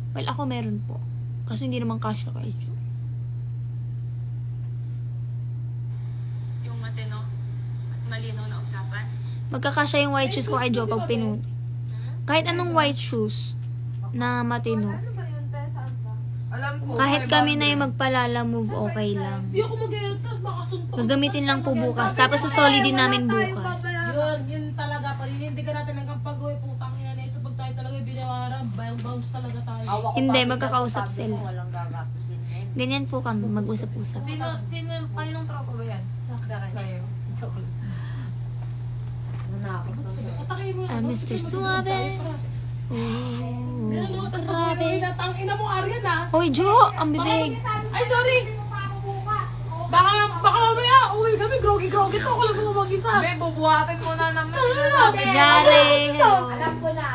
[SPEAKER 3] Well, ako meron po. Kasi hindi naman kasya kay Jo.
[SPEAKER 2] Yung matino at malinaw na usapan?
[SPEAKER 3] Magkakasya yung white shoes ko kay Jo pag pinun. Kahit anong white shoes na matino.
[SPEAKER 4] Alam ko.
[SPEAKER 3] Kahit kami na yung magpalala move, okay lang.
[SPEAKER 1] Di ako mag-airot, tapos makasuntok.
[SPEAKER 3] Gagamitin lang po bukas. Tapos susolidin namin bukas.
[SPEAKER 1] Yun talaga pa rin. Hindi ka natin hanggang pag-uwi. Putang ina na ito. Pag tayo talaga binawaran, bounce talaga tayo.
[SPEAKER 3] Hindi, magkakausap sila.
[SPEAKER 4] Walang gagastusin.
[SPEAKER 3] Ganyan po kami, mag-usap-usap.
[SPEAKER 4] Kaninong tropa ba yan? Sa'yo.
[SPEAKER 1] Atakin mo.
[SPEAKER 3] Mr. Suave. Oh,
[SPEAKER 1] Tapos
[SPEAKER 3] grabe.
[SPEAKER 1] pag ina mo, Aryan ha.
[SPEAKER 3] Hoy, Jo, ang bibig.
[SPEAKER 1] Ay, sorry. Baka mamaya, uwi kami, groggy-groggy to. Ako lang mo mag-isa.
[SPEAKER 4] Be, bubuhatin mo na naman.
[SPEAKER 3] Yari. Hello.
[SPEAKER 6] Alam ko na.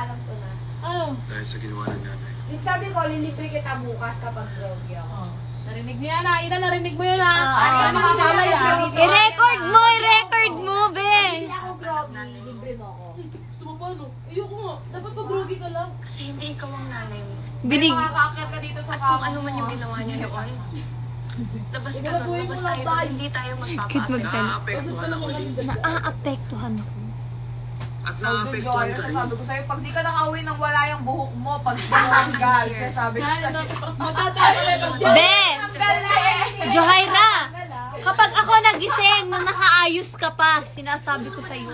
[SPEAKER 1] Ano?
[SPEAKER 5] Dahil sa ginawa ng nanay.
[SPEAKER 6] Yung sabi ko, lilibre kita bukas kapag groggy ako.
[SPEAKER 1] Narinig niyo yan ha. Ina, narinig mo yun ha.
[SPEAKER 4] Ano
[SPEAKER 1] Ano
[SPEAKER 4] ba
[SPEAKER 1] ba
[SPEAKER 4] yan?
[SPEAKER 3] I-record mo, be.
[SPEAKER 6] Hindi ako groggy, libre mo ako.
[SPEAKER 1] Gusto mo pa, no? Ayoko nga. Dapat pag-groggy ka lang.
[SPEAKER 2] Kasi hindi ikaw ang nanay mo.
[SPEAKER 3] Binig.
[SPEAKER 4] Makakaakyat ka dito sa
[SPEAKER 2] At kung
[SPEAKER 4] kama
[SPEAKER 2] ano man yung ginawa niya noon. Labas ka doon, labas tayo doon. Hindi tayo
[SPEAKER 3] Cute
[SPEAKER 2] magpapakita.
[SPEAKER 3] magsal.
[SPEAKER 5] Naapektuhan ako, Lee.
[SPEAKER 3] Naaapektuhan ako.
[SPEAKER 5] At
[SPEAKER 4] Golden
[SPEAKER 5] naapektuhan
[SPEAKER 4] Joy,
[SPEAKER 5] ka rin.
[SPEAKER 4] sabi ko sa'yo, pag di ka nakauwi ng wala yung buhok mo, pag tinanggal, sabi ko sa'yo.
[SPEAKER 1] Matatay ka pag
[SPEAKER 3] Be! Johaira! Kapag ako nagising, nung nakaayos ka pa, sinasabi ko sa'yo.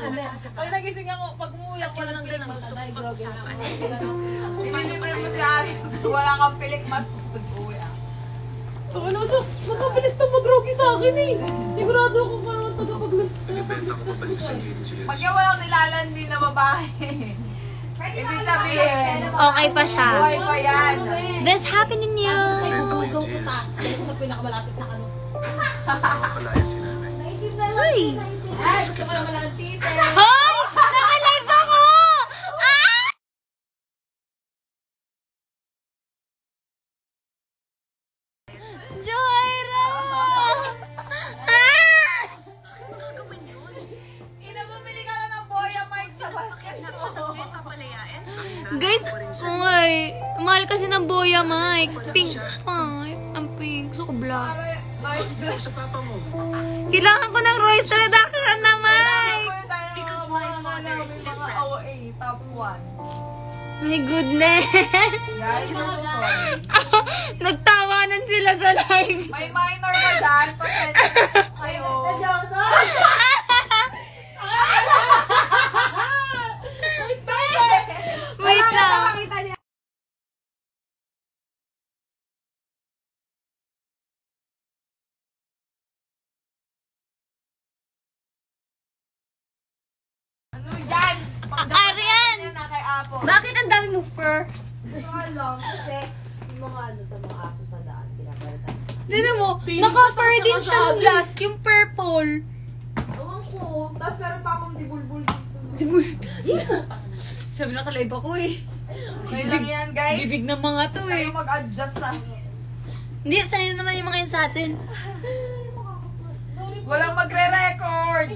[SPEAKER 1] Pag nagising ako, pag umuwi ako,
[SPEAKER 2] Yun lang din ang gusto kong pag-usapan.
[SPEAKER 4] Tinilibre mo si Ari, wala kang pilik mag-uwi.
[SPEAKER 1] Ano, so, makabilis na mag-groggy sa akin eh. Sigurado ako parang
[SPEAKER 5] Binibenta ko pabalik sa GMGS.
[SPEAKER 4] Pag yung walang nilalandi na babae, ibig sabihin,
[SPEAKER 3] Okay pa siya.
[SPEAKER 4] buhay pa yan.
[SPEAKER 3] This happening niyo.
[SPEAKER 1] Gugaw ko ta. Dito sa pinakamalapit na ano.
[SPEAKER 5] Mapapalaya si nanay.
[SPEAKER 6] Naisip na lang
[SPEAKER 3] Uy!
[SPEAKER 6] sa inyo.
[SPEAKER 1] Ay, gusto ko naman ang tite.
[SPEAKER 3] Hoy! Naka-live ako! Ah! Johaira! Ah!
[SPEAKER 2] Gawin yun.
[SPEAKER 4] Ina, bumili ka lang ng boya mic sa basket
[SPEAKER 2] Tapos
[SPEAKER 4] ko.
[SPEAKER 2] ngayon, papalayain.
[SPEAKER 3] Guys, ay, mahal kasi ng boya, Mike. Pink. Ay, ang pink. Gusto ko black.
[SPEAKER 5] Ito sa papa mo.
[SPEAKER 3] Kailangan ko ng Royce Reduction na, Mike.
[SPEAKER 2] Because my father is different.
[SPEAKER 4] OA, top 1.
[SPEAKER 3] My goodness.
[SPEAKER 4] Guys, we're so sorry.
[SPEAKER 3] Nagtawanan sila sa live.
[SPEAKER 4] May minor ba dyan? Pasensya kayo.
[SPEAKER 3] Wait lang.
[SPEAKER 4] Ano yan?
[SPEAKER 3] Arian!
[SPEAKER 4] Yan na kay Apo.
[SPEAKER 3] Bakit ang dami mo fur?
[SPEAKER 6] Kasi yung mga ano sa mga aso sa daan, pinapalitan.
[SPEAKER 3] Tignan mo, naka-fur din siya nung last, yung purple.
[SPEAKER 6] Ewan ko. Tapos meron pa akong dibulbul dito.
[SPEAKER 3] Sabi na ka-live ako eh.
[SPEAKER 4] Okay lang yan, guys.
[SPEAKER 3] Bibig ng mga to eh.
[SPEAKER 4] Kayo mag-adjust sa...
[SPEAKER 3] Hindi, sanay na naman yung mga yun sa atin.
[SPEAKER 4] Walang magre-record.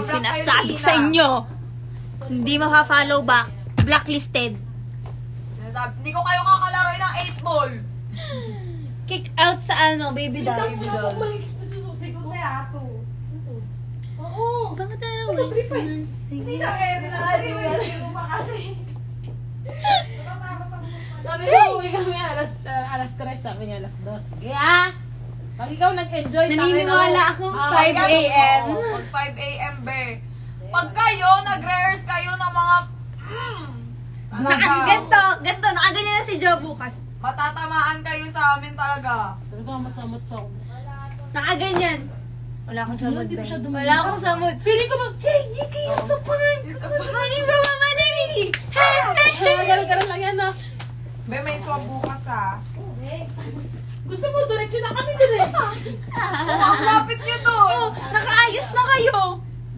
[SPEAKER 3] Sinasabi ko sa inyo. Hindi maka-follow back. Blacklisted.
[SPEAKER 4] Hindi ko kayo kakalaroin ng 8 ball.
[SPEAKER 3] Kick out sa baby doll.
[SPEAKER 1] Oo.
[SPEAKER 3] Bakit na waste
[SPEAKER 4] Hindi na kayo Hindi mo pa kasi.
[SPEAKER 1] Sabi ko, uwi kami alas 3, sabi niya alas 2. Sige pag ikaw nag-enjoy,
[SPEAKER 3] Naniniwala akong 5 a.m.
[SPEAKER 4] Pag 5 a.m. be. Pag kayo, nag-rehearse kayo ng mga...
[SPEAKER 3] Ganto, nakaganyan na si Joe bukas.
[SPEAKER 4] Matatamaan kayo sa amin talaga.
[SPEAKER 1] Talaga masamot sa ako.
[SPEAKER 3] Nakaganyan. Wala akong samod,
[SPEAKER 1] Hindi mo siya
[SPEAKER 3] Ben.
[SPEAKER 1] dumulog.
[SPEAKER 3] Wala akong samod.
[SPEAKER 1] Piling ko Yiki, yusupan!
[SPEAKER 3] Honey, sa mama dali!
[SPEAKER 1] Ganun lang yan
[SPEAKER 4] Be, may swab bukas
[SPEAKER 1] Gusto mo, diretso na kami din
[SPEAKER 4] Ang lapit nyo doon.
[SPEAKER 3] Nakaayos na kayo.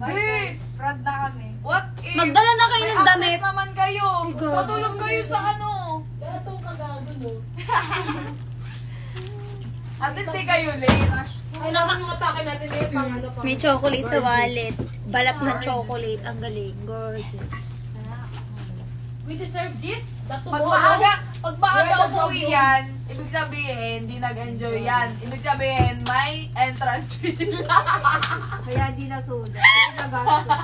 [SPEAKER 4] Be,
[SPEAKER 6] Proud na kami.
[SPEAKER 4] what if...
[SPEAKER 3] Magdala na kayo
[SPEAKER 4] may
[SPEAKER 3] ng damit.
[SPEAKER 4] access naman kayo. Matulog kayo sa ano.
[SPEAKER 1] Ito ang kagago, no?
[SPEAKER 4] At least di kayo late.
[SPEAKER 1] Kailangan yung atake natin pang ano pa.
[SPEAKER 3] May chocolate sa wallet. Balat na chocolate. Ang galing. Gorgeous.
[SPEAKER 1] We deserve this.
[SPEAKER 4] Pag maaga umuwi yan, ibig sabihin, di nag-enjoy yan. Ibig sabihin, may entrance fee sila.
[SPEAKER 6] Kaya di nasulat. Kasi nagastos na.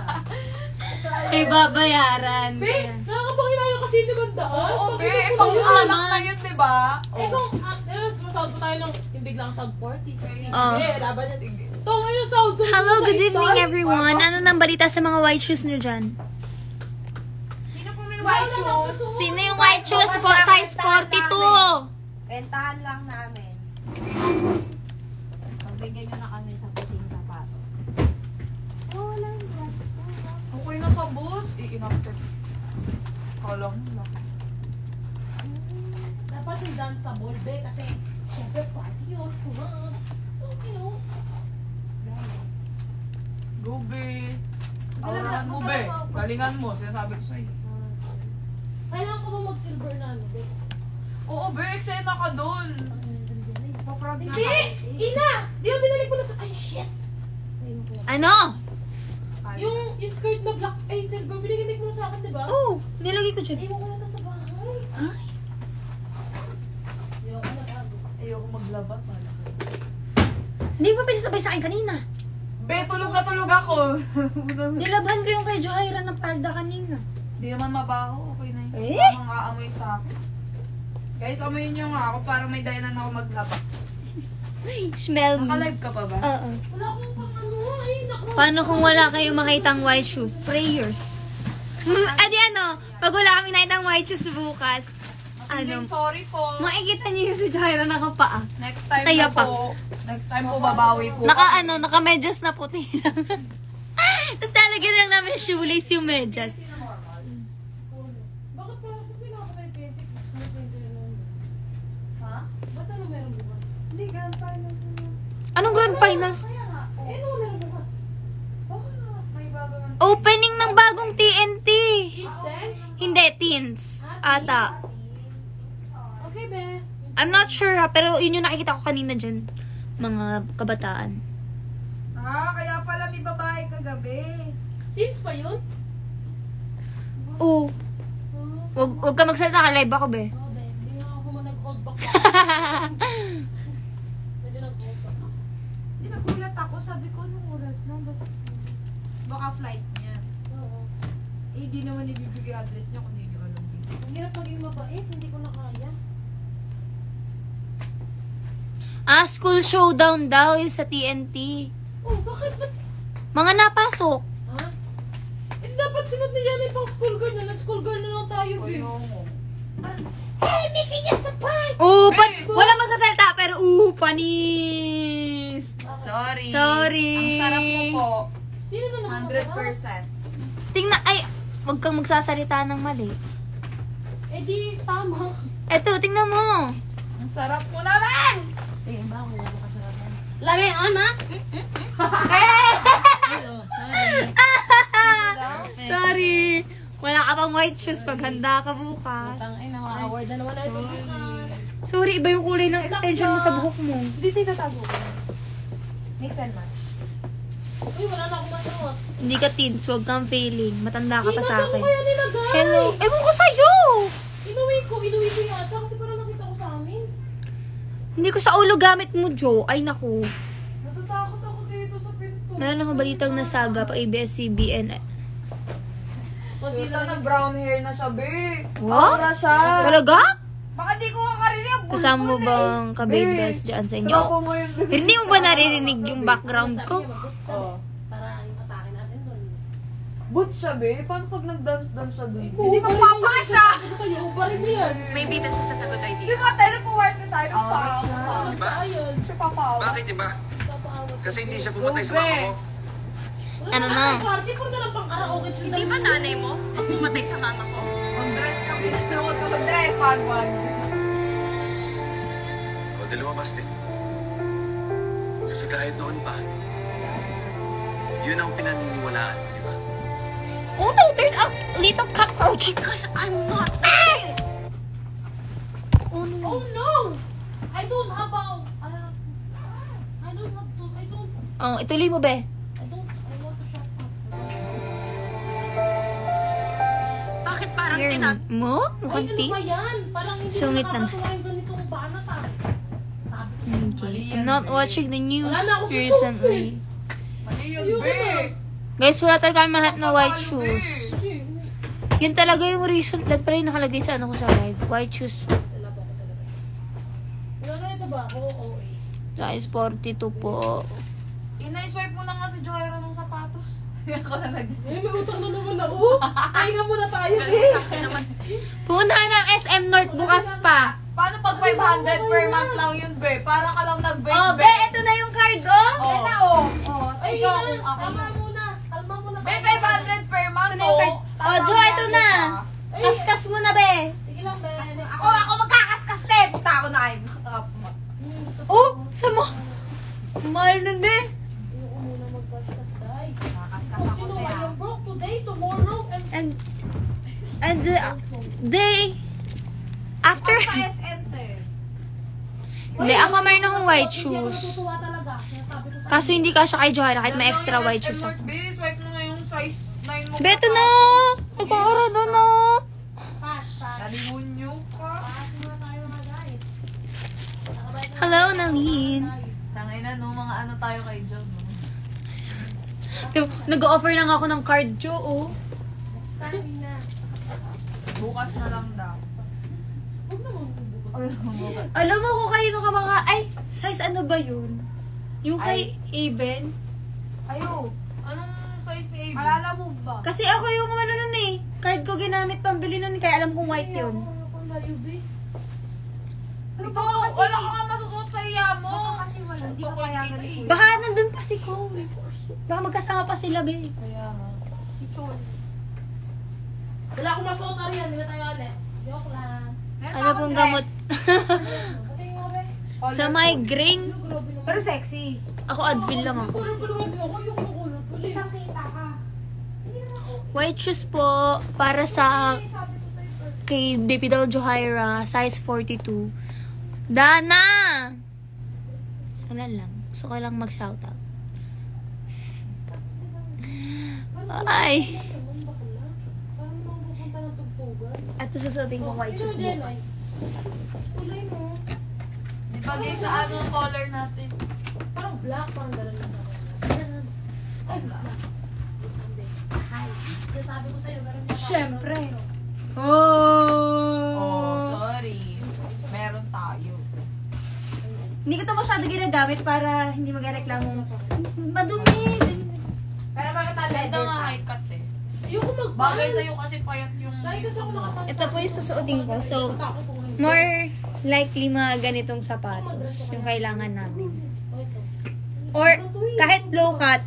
[SPEAKER 3] Ay, babayaran.
[SPEAKER 1] Nakakapanginayo kasi yung limandaan.
[SPEAKER 4] Oo, be, pang-anak na yun, diba?
[SPEAKER 1] Kung sound ko tayo ng yung biglang sound 40, 60.
[SPEAKER 3] Oh.
[SPEAKER 1] Laban na. Ito ngayon sound ko.
[SPEAKER 3] Hello, good evening everyone. Ano nang balita sa mga white shoes nyo dyan?
[SPEAKER 6] Sino po may white shoes?
[SPEAKER 3] Sino yung white shoes po? Size 42.
[SPEAKER 6] Rentahan lang namin. Pagbigyan nyo na kami sa puting sapatos.
[SPEAKER 4] Okay na sa bus. Inafter. Kala mo lang.
[SPEAKER 1] Dapat yung danceable, be, kasi syempre party yun. So,
[SPEAKER 4] Go, be. Galingan mo, be. Galingan mo. Sinasabi ko sa'yo.
[SPEAKER 1] Kailangan ko ba mag-silver na ano, be?
[SPEAKER 4] Oo, be. Eksena ka dun.
[SPEAKER 6] Proud na
[SPEAKER 1] Hindi!
[SPEAKER 6] kami.
[SPEAKER 1] Ina! Di ba binalik ko na sa... Ay, shit! Ayun ko yan.
[SPEAKER 3] Ano?
[SPEAKER 1] Yung skirt na black, ay, silver, binigay mo na sa akin, di ba?
[SPEAKER 3] Oh, nilagay ko dyan.
[SPEAKER 1] Iwan ko na ito sa bahay.
[SPEAKER 3] Ay.
[SPEAKER 1] Ayoko na bago.
[SPEAKER 4] Ayoko maglaba.
[SPEAKER 3] Hindi ba sabay sa akin kanina?
[SPEAKER 4] Be, tulog na tulog ako.
[SPEAKER 3] Nilabhan ko yung kay Johaira ng palda kanina.
[SPEAKER 4] Hindi naman mabaho. Okay na yun.
[SPEAKER 3] Eh?
[SPEAKER 4] Parang aamoy sa akin. Guys, amoyin nyo nga ako para may dahilan ako maglaba.
[SPEAKER 3] Smell me.
[SPEAKER 4] Naka-live ka pa ba?
[SPEAKER 3] Oo.
[SPEAKER 1] Wala akong pang ano, ay, naku.
[SPEAKER 3] Paano kung wala kayong makitang white shoes? Prayers. Adi ano, pag wala kami nakitang white shoes bukas, ano,
[SPEAKER 4] Sorry po.
[SPEAKER 3] makikita niyo yung si Johaira nakapaa.
[SPEAKER 4] Next time
[SPEAKER 3] Kaya
[SPEAKER 4] na
[SPEAKER 3] pa.
[SPEAKER 4] po. Next time po babawi po.
[SPEAKER 3] Naka-medyas na puti lang. Tapos talagyan lang namin shoelace yung medyas.
[SPEAKER 1] Bakit parang pinakatay 20?
[SPEAKER 4] Ha?
[SPEAKER 1] Ba't ano meron bukas?
[SPEAKER 6] Hindi, grand finals na.
[SPEAKER 3] Anong grand finals?
[SPEAKER 1] Eh, ano meron bukas?
[SPEAKER 6] Baka may bago ng...
[SPEAKER 3] Opening ng bagong TNT.
[SPEAKER 1] Instant?
[SPEAKER 3] Hindi, teens. Ata.
[SPEAKER 1] Okay, be.
[SPEAKER 3] I'm not sure ha, pero yun yung nakikita ko kanina dyan. Mga kabataan.
[SPEAKER 6] Kaya pala may babae kagabi.
[SPEAKER 1] Teens pa yun?
[SPEAKER 3] Oo. Huwag ka magsalita ka, live ako, be.
[SPEAKER 1] Oh, be. Hindi nga ako nag-hold back. Pwede nag-hold back.
[SPEAKER 6] Sinagulat ako, sabi ko, anong oras na? Baka flight niya.
[SPEAKER 1] Oo.
[SPEAKER 6] Eh, di naman ibibigay address niya kung hindi niyo alam dito.
[SPEAKER 1] Ang hirap maging mabait, hindi ko na kaya.
[SPEAKER 3] School showdown daw yung sa TNT.
[SPEAKER 1] Oh, bakit?
[SPEAKER 3] Mga napasok.
[SPEAKER 1] Ha? Eh, dapat sunod na yan pang school girl na. Nag-school girl na lang tayo, be.
[SPEAKER 3] Wala magsasalita, pero panis.
[SPEAKER 4] Sorry.
[SPEAKER 3] Sorry.
[SPEAKER 4] Ang sarap mo po.
[SPEAKER 1] Sino na naman?
[SPEAKER 4] 100%.
[SPEAKER 3] Tingnan, wag kang magsasalita ng mali.
[SPEAKER 1] Eh, di, tama.
[SPEAKER 3] Eto, tingnan mo.
[SPEAKER 4] Ang sarap mo naman!
[SPEAKER 1] Eh, ba ako wala ka sarap.
[SPEAKER 3] Lami, anak. Sorry. Wala ka pang white shoes pag handa ka bukas.
[SPEAKER 1] Ay, na, award na naman natin.
[SPEAKER 3] Sorry, iba yung kulay ng extension mo sa buhok mo.
[SPEAKER 6] Hindi tinatago ko. Mix and match.
[SPEAKER 1] Uy, wala na akong masuot.
[SPEAKER 3] Hindi ka teens, huwag kang failing. Matanda ka pa sa
[SPEAKER 1] Saan ko
[SPEAKER 3] akin.
[SPEAKER 1] kaya nilagay?
[SPEAKER 3] Hello. Ewan ko sa'yo!
[SPEAKER 1] Inuwi ko yata kasi parang nakita ko sa amin.
[SPEAKER 3] Hindi ko sa ulo gamit mo, Joe. Ay, naku.
[SPEAKER 6] Natatakot ako dito sa pinto.
[SPEAKER 3] Meron akong balitang nasaga pa ABS-CBN.
[SPEAKER 4] Hindi na nag-brown hair na siya, be.
[SPEAKER 3] What?
[SPEAKER 4] Aura siya.
[SPEAKER 3] Talaga?
[SPEAKER 4] Baka di ko kakarinig ang bulbul
[SPEAKER 3] Kasama mo bang ka-babes dyan sa inyo? Hindi mo ba naririnig yung background ko?
[SPEAKER 4] Oh.
[SPEAKER 1] Para yung atake natin doon.
[SPEAKER 4] Boots siya, be. Paano pag nag-dance-dance siya doon?
[SPEAKER 1] Hindi
[SPEAKER 4] magpapa siya.
[SPEAKER 1] Sabi ko sa'yo, ubarin mo yan.
[SPEAKER 3] Maybe that's just a good
[SPEAKER 6] Di
[SPEAKER 3] idea.
[SPEAKER 6] ba tayo nag-work na tayo ng pao?
[SPEAKER 5] Diba?
[SPEAKER 1] Ayun.
[SPEAKER 6] Siya papaawa.
[SPEAKER 5] Bakit diba?
[SPEAKER 1] Papaawat.
[SPEAKER 5] Kasi hindi siya pumatay sa mama mo.
[SPEAKER 3] Ano na?
[SPEAKER 1] Party po na lang pang karaoke.
[SPEAKER 3] Hindi ba nanay mo? Mas pumatay sa mama ko.
[SPEAKER 6] Mag-dress kami. Mag-dress. Wag.
[SPEAKER 5] O, di lumabas din. Kasi kahit noon pa, yun ang pinaniniwalaan mo, di ba?
[SPEAKER 3] Oh no, there's a little cockroach. Because I'm not. Oh no.
[SPEAKER 1] Oh no! I don't have a... I don't want to...
[SPEAKER 3] Oh, ituloy mo, be.
[SPEAKER 1] I want to shut up.
[SPEAKER 3] Bakit parang tinat mo?
[SPEAKER 1] Ay,
[SPEAKER 3] Mukhang
[SPEAKER 1] ano ba yan? Parang hindi
[SPEAKER 3] Sungit
[SPEAKER 1] na
[SPEAKER 3] naman.
[SPEAKER 1] nakakatuwa yung ganitong banat ah. Sabi ko sa'yo.
[SPEAKER 3] Okay. I'm not watching the news
[SPEAKER 1] Wala na akong
[SPEAKER 3] recently.
[SPEAKER 4] Mali yun,
[SPEAKER 1] Ayoko
[SPEAKER 4] be.
[SPEAKER 1] na.
[SPEAKER 3] Guys, wala talaga mahat na white shoes.
[SPEAKER 1] Sige.
[SPEAKER 3] Yun talaga yung reason. That pala yung nakalagay sa ano ko sa live. White shoes.
[SPEAKER 1] Talaba ko talaga. Ganito ba ako? Oo eh.
[SPEAKER 3] Size 42 po.
[SPEAKER 4] Ina-swipe mo na nga si Joyra ng sapatos. Ako na nag-isip.
[SPEAKER 1] Eh, may utang na naman ako. Pahinga muna tayo eh.
[SPEAKER 3] Pumunta ka ng SM North bukas pa.
[SPEAKER 4] Paano pag 500 per month lang yun, be? Para ka lang nag-bake,
[SPEAKER 3] Oh, be, ito na yung card, oh.
[SPEAKER 4] Oh.
[SPEAKER 6] Na oh. Oh,
[SPEAKER 1] Ay,
[SPEAKER 4] Ikaw,
[SPEAKER 1] na.
[SPEAKER 4] kung ako.
[SPEAKER 1] Kalma muna. Kalma muna.
[SPEAKER 4] Be, 500 per month,
[SPEAKER 3] Saan na yung card? Oh, Jo, ito na. Kaskas mo na, be.
[SPEAKER 1] Sige lang, be.
[SPEAKER 6] Ako magkakaskas te. Puta ako na ay.
[SPEAKER 3] Oh, saan mo? Mahal nun, be.
[SPEAKER 1] Ayoko muna mag-podcast, day.
[SPEAKER 6] Kakaskas
[SPEAKER 1] Kung
[SPEAKER 6] ako
[SPEAKER 1] sino
[SPEAKER 6] te.
[SPEAKER 1] I am broke today, tomorrow, and...
[SPEAKER 3] And they, after,
[SPEAKER 6] SM te.
[SPEAKER 3] hindi, ako mayroon akong white
[SPEAKER 1] Hindi ako
[SPEAKER 3] shoes.
[SPEAKER 1] natutuwa talaga. Sinasabi ko sa
[SPEAKER 3] Kaso hindi kasya kay Johanna kahit may extra white shoes ako.
[SPEAKER 4] Be, swipe mo nga yung size 9 mo.
[SPEAKER 3] Beto na! Nagkakara doon na!
[SPEAKER 1] pass.
[SPEAKER 4] Nalimunyo ka.
[SPEAKER 1] Pass muna tayo mga guys.
[SPEAKER 3] Hello, Nalin.
[SPEAKER 4] Tangina, no, mga ano tayo kay John, no?
[SPEAKER 3] Nag-offer lang ako ng card, Jo, oh.
[SPEAKER 1] Standing na.
[SPEAKER 4] Bukas na lang daw.
[SPEAKER 1] Huwag naman bubukas.
[SPEAKER 4] Bukas.
[SPEAKER 3] Alam mo kung kanino ka mga, ay, size ano ba yun? Yung kay Aben?
[SPEAKER 4] Ayo, anong size ni Abe?
[SPEAKER 6] Alala mo ba?
[SPEAKER 3] Kasi ako yung ano nun eh. Card ko ginamit pambili nun, kaya alam kong white yun.
[SPEAKER 4] Ito, wala ka nga masusuot sa iya mo.
[SPEAKER 6] Kasi wala. Hindi ko kaya ganito.
[SPEAKER 3] Baka nandun pa si Chloe. Baka magkasama pa sila, be.
[SPEAKER 4] Kaya nga.
[SPEAKER 1] Wala akong masuot na rin. Hindi na tayo alis. Joke lang.
[SPEAKER 3] Ano pong gamot?
[SPEAKER 1] Pati nga be.
[SPEAKER 3] Sa migraine,
[SPEAKER 1] Grabe naman.
[SPEAKER 6] Pero sexy.
[SPEAKER 3] ako Advil lang ako.
[SPEAKER 1] Kulong-kulungan mo ako. Yung kulong.
[SPEAKER 6] Kita ka.
[SPEAKER 3] White shoes po, para sa kay Baby Doll Johaira, size 42. Dana! Wala lang. Gusto ko lang mag-shoutout. Ay!
[SPEAKER 1] Parang mga pupunta ng tugtugan.
[SPEAKER 3] At susuotin ko white shoes bukas.
[SPEAKER 1] Kulay mo.
[SPEAKER 4] Di ba guys, sa ano color natin?
[SPEAKER 1] Parang black. Parang gano'n na sa akin. Ay, black. Hi. Sabi ko sa'yo, meron niya.
[SPEAKER 3] Syempre.
[SPEAKER 4] Oh,
[SPEAKER 3] Oh!
[SPEAKER 4] sorry. Meron tayo.
[SPEAKER 3] Hindi ko ito masyado ginagamit para hindi magreklamo. Madumi!
[SPEAKER 6] Pero bakit
[SPEAKER 4] Ganda nga high cut eh.
[SPEAKER 1] Ayoko mag-
[SPEAKER 4] Bagay sa'yo kasi payat yung...
[SPEAKER 1] Dahil kasi ako nakapag-
[SPEAKER 3] Ito po yung susuotin ko. So,
[SPEAKER 1] Takot ko ngayon.
[SPEAKER 3] more likely mga ganitong sapatos yung kailangan namin.
[SPEAKER 1] Oh, ito.
[SPEAKER 3] Or kahit low cut,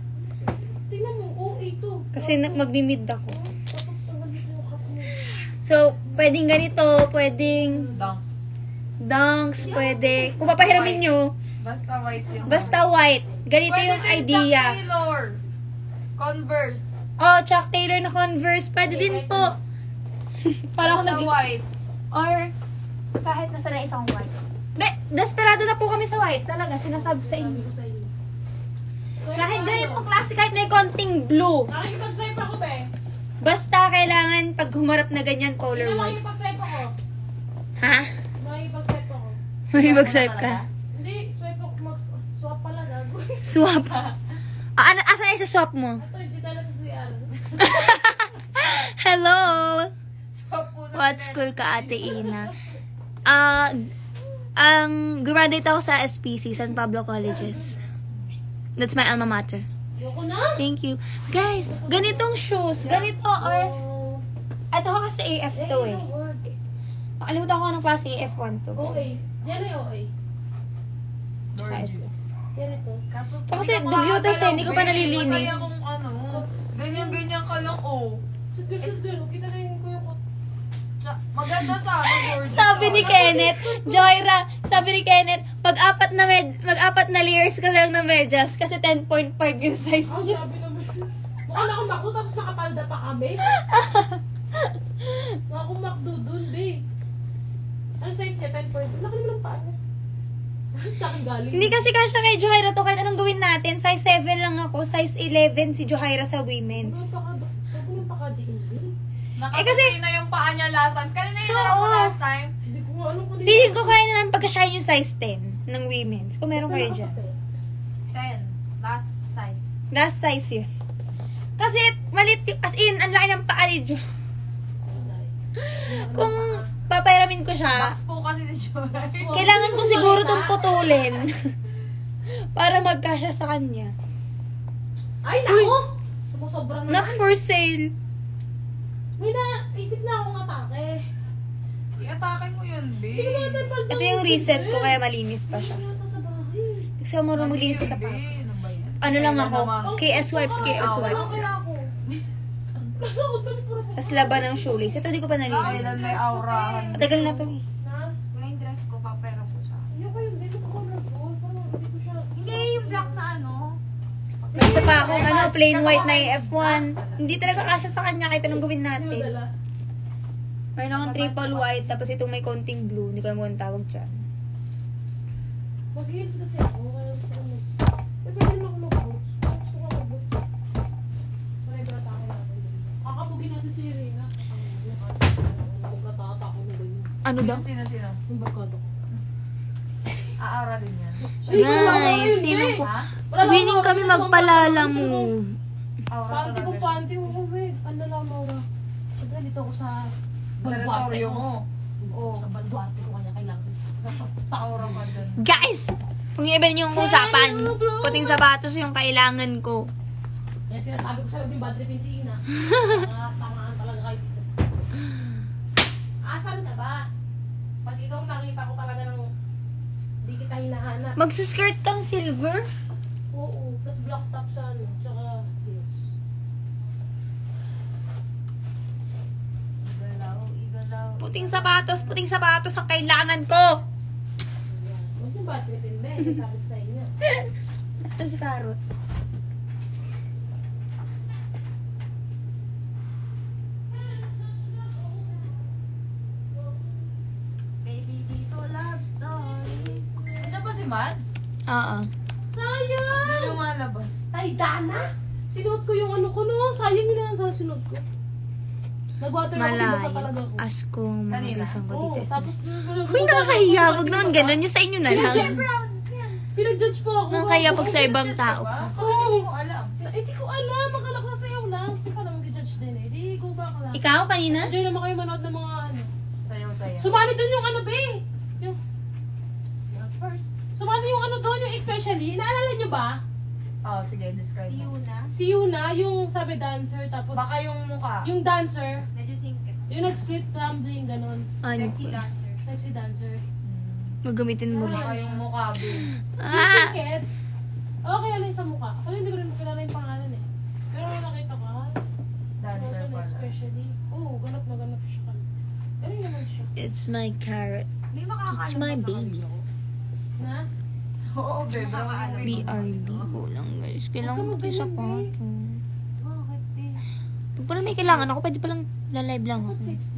[SPEAKER 1] Tingnan mo, OA to.
[SPEAKER 3] kasi magmi-mid ako.
[SPEAKER 1] Tapos ang ganito yung cut mo.
[SPEAKER 3] So, pwedeng ganito, pwedeng
[SPEAKER 4] Dunks.
[SPEAKER 3] dunks, pwede. Kung papahiramin nyo,
[SPEAKER 4] Basta white yung...
[SPEAKER 3] basta white. Ganito yung
[SPEAKER 4] din
[SPEAKER 3] idea.
[SPEAKER 4] Chuck Taylor. Converse.
[SPEAKER 3] Oh, Chuck Taylor na Converse, pwede din po. Para ako
[SPEAKER 4] Basta
[SPEAKER 3] nag-
[SPEAKER 4] white.
[SPEAKER 3] Or, kahit nasa na isang white. Desperado na po kami sa white. Talaga, sinasabi sa inyo.
[SPEAKER 1] Sabi ko sa inyo.
[SPEAKER 3] Kahit ganitong klase, kahit may konting blue.
[SPEAKER 1] Nakikipag-swipe ako, be.
[SPEAKER 3] Basta kailangan pag humarap na ganyan, color
[SPEAKER 1] Hindi
[SPEAKER 3] white.
[SPEAKER 1] makikipag-swipe ako.
[SPEAKER 3] Ha?
[SPEAKER 1] Makikipag-swipe ako.
[SPEAKER 3] May mag-swipe ka?
[SPEAKER 1] Hindi, swipe ako. Swap pala, gago.
[SPEAKER 3] Swap. Asan yung sa swap mo?
[SPEAKER 1] Ito, hindi tayo sa CR.
[SPEAKER 3] Hello!
[SPEAKER 4] Swap po sa
[SPEAKER 3] What school ka, Ate Ina? Graduate ako sa SPC, San Pablo Colleges. That's my alma mater.
[SPEAKER 1] Ayoko na.
[SPEAKER 3] Thank you. Guys, ganitong shoes. Ganito or...
[SPEAKER 1] Oh.
[SPEAKER 3] Ito ko kasi AF to eh. Nakalimutan ko anong klase AF1 to.
[SPEAKER 1] OA. Yan ay OA.
[SPEAKER 4] Gorgeous.
[SPEAKER 1] Yan ito.
[SPEAKER 4] Kaso,
[SPEAKER 3] Ito kasi dugyoters eh, hindi ko pa nalilinis.
[SPEAKER 4] Masaya kung ano, ganyan-ganyan ka lang, oh.
[SPEAKER 1] Shoot girl. Kita na yung kuya ko.
[SPEAKER 4] Maganda sa akin, gorgeous.
[SPEAKER 3] Sabi ni Kenneth, Joyra, sabi ni Kenneth, mag-apat na layers ka lang ng medyas kasi 10.5 yung size
[SPEAKER 1] Ang
[SPEAKER 3] niya.
[SPEAKER 1] sabi naman. Mukha na akong makdo tapos nakapalda pa kami. Mukha akong makdo dun, be. Ano size niya? 10.5. Laki naman ang paa niya. Sa akin galing.
[SPEAKER 3] Hindi kasi kasya kay Joyra to, kahit anong gawin natin, size 7 lang ako, size 11 si Joyra sa women's.
[SPEAKER 1] Huwag mo pakadiin, be.
[SPEAKER 4] Nakapagay na yung paa niya last time. Kanina yun na ako last time.
[SPEAKER 1] Hindi ko nga alam kung
[SPEAKER 3] Feeling ko kaya na lang pagka-shine yung size 10 ng women's, kung meron kayo dyan.
[SPEAKER 4] 10. Last size.
[SPEAKER 3] Last size yun. Kasi, malit yung, as in, ang laki ng paa ni Jo. Kung papairamin ko siya,
[SPEAKER 4] Box po kasi si Joy.
[SPEAKER 3] kailangan ko siguro itong putulin. Para magkasya sa kanya.
[SPEAKER 1] Ay, naku! Sumusobrang
[SPEAKER 3] Not
[SPEAKER 1] naman.
[SPEAKER 3] for sale.
[SPEAKER 1] May naisip na akong atake.
[SPEAKER 4] I-atake mo yun,
[SPEAKER 1] Hindi ko naman
[SPEAKER 4] babe.
[SPEAKER 1] palda.
[SPEAKER 3] Ito yung reset ko, kaya malinis pa siya.
[SPEAKER 1] Yata sa bahay.
[SPEAKER 3] Kasi ako marunong maglinis sa sapatos.
[SPEAKER 4] Ano ba yan?
[SPEAKER 3] Ano lang ako,
[SPEAKER 4] naman.
[SPEAKER 3] KS wipes lang.
[SPEAKER 1] Kaya ako.
[SPEAKER 3] Tapos laban ng shoelace. Ito di ko pa
[SPEAKER 4] Kailan
[SPEAKER 3] nalinis.
[SPEAKER 4] may aurahan.
[SPEAKER 3] Matagal na to eh.
[SPEAKER 1] Na?
[SPEAKER 6] Plain dress ko, papero ko siya.
[SPEAKER 1] Ayoko yun. Dito ko nag-roll. Parang hindi ko siya.
[SPEAKER 6] Hindi, yung black na ano.
[SPEAKER 3] May isa pa akong plain white na F1. Hindi talaga kasya sa kanya kahit anong gawin natin.
[SPEAKER 1] Madala.
[SPEAKER 3] Mayroon akong triple white, tapos itong may konting blue. Hindi ko alam kung anong tawag dyan.
[SPEAKER 1] Mag-heels kasi ako. Kaya gusto ko mag... Pwede rin ako mag-boots. Gusto ko mag-boots. Maray atake natin. Kakabugin natin si Irina. Ang magkatata ko na ba yun?
[SPEAKER 3] Ano daw?
[SPEAKER 4] Sino?
[SPEAKER 1] Yung barkada ko.
[SPEAKER 4] Aara din yan.
[SPEAKER 3] Guys, sino po? Winning kami magpalala move.
[SPEAKER 4] Aura
[SPEAKER 1] Panty ko,
[SPEAKER 4] talaga siya.
[SPEAKER 1] panty ko. Wait, ano lang, Maura. Siyempre, dito ako sa
[SPEAKER 4] Territoryo mo.
[SPEAKER 1] Oo, sa Balduarte ko kanya kailangan.
[SPEAKER 4] Aura ka dyan.
[SPEAKER 3] Guys! Kung iba yung usapan, puting sapatos yung kailangan ko.
[SPEAKER 1] Yan sinasabi ko sa'yo, yung bad tripin si Ina. Samaan talaga kayo dito. Asan ka ba? Pag ikaw nakita ko talaga ng di kita hinahanap.
[SPEAKER 3] Magsiskirt kang silver?
[SPEAKER 1] Oo, tapos black top sa ano, tsaka heels.
[SPEAKER 3] Puting sapatos ang kailangan ko!
[SPEAKER 1] Huwag yung bad tripin, be. Sabi ko sa inyo.
[SPEAKER 3] Basta si Carrot.
[SPEAKER 6] Baby, dito love stories.
[SPEAKER 4] Nandiyan ba si Mads?
[SPEAKER 3] Oo.
[SPEAKER 1] Sayang!
[SPEAKER 4] Hindi lumalabas.
[SPEAKER 1] Ay, Dana! Sinuot ko yung ano ko, no? Sayang yun lang sa sinuot ko. Nag-water ako, basta talaga
[SPEAKER 3] Malayo.
[SPEAKER 1] ako.
[SPEAKER 3] Asko, mabilisan ko
[SPEAKER 1] Oo,
[SPEAKER 3] dito.
[SPEAKER 1] tapos...
[SPEAKER 3] Huy, nakakahiya. Huwag naman ganun. Yung sa inyo na lang.
[SPEAKER 1] Pinag-judge po ako.
[SPEAKER 3] Nakakahiya pag sa ibang tao.
[SPEAKER 4] Bakit hindi ko alam?
[SPEAKER 1] Eh, di ko alam. Akala ko sayaw lang. Kasi pala mag-judge din eh. Di, go back lang.
[SPEAKER 3] Ikaw kanina?
[SPEAKER 1] Enjoy naman kayo manood ng mga ano.
[SPEAKER 4] Sayaw.
[SPEAKER 1] Sumali dun yung ano, be. Yung... Not first. Sumali yung ano doon, yung especially. Naalala nyo ba?
[SPEAKER 4] Oh, sige, describe mo.
[SPEAKER 6] Yuna.
[SPEAKER 1] Si Yuna, yung sabi dancer, tapos...
[SPEAKER 4] Baka yung mukha.
[SPEAKER 1] Yung dancer,
[SPEAKER 6] Medyo singkit.
[SPEAKER 1] yung nag-split tumbling, ganon.
[SPEAKER 3] Ano
[SPEAKER 6] Sexy
[SPEAKER 3] ko?
[SPEAKER 6] dancer.
[SPEAKER 1] Sexy dancer.
[SPEAKER 3] Gagamitin mo rin.
[SPEAKER 4] Baka yung mukha, babe.
[SPEAKER 1] Yung singkit. Okay, ano yung sa mukha? Ako hindi ko rin makilala yung pangalan eh. Pero may nakita ko, ha?
[SPEAKER 4] Dancer
[SPEAKER 1] Ganun,
[SPEAKER 4] pala.
[SPEAKER 1] especially. Oo, ganap na ganap siya. Galing naman siya.
[SPEAKER 3] It's my carrot.
[SPEAKER 6] May makakaalam
[SPEAKER 3] It's my
[SPEAKER 6] ba
[SPEAKER 3] baby.
[SPEAKER 1] Na?
[SPEAKER 4] Oo, babe.
[SPEAKER 3] BRB ko lang guys. Kailangan ko ito sa pato.
[SPEAKER 6] Bakit eh?
[SPEAKER 3] Pag pala may kailangan ako, pwede palang lalive lang ako.
[SPEAKER 1] Sexy.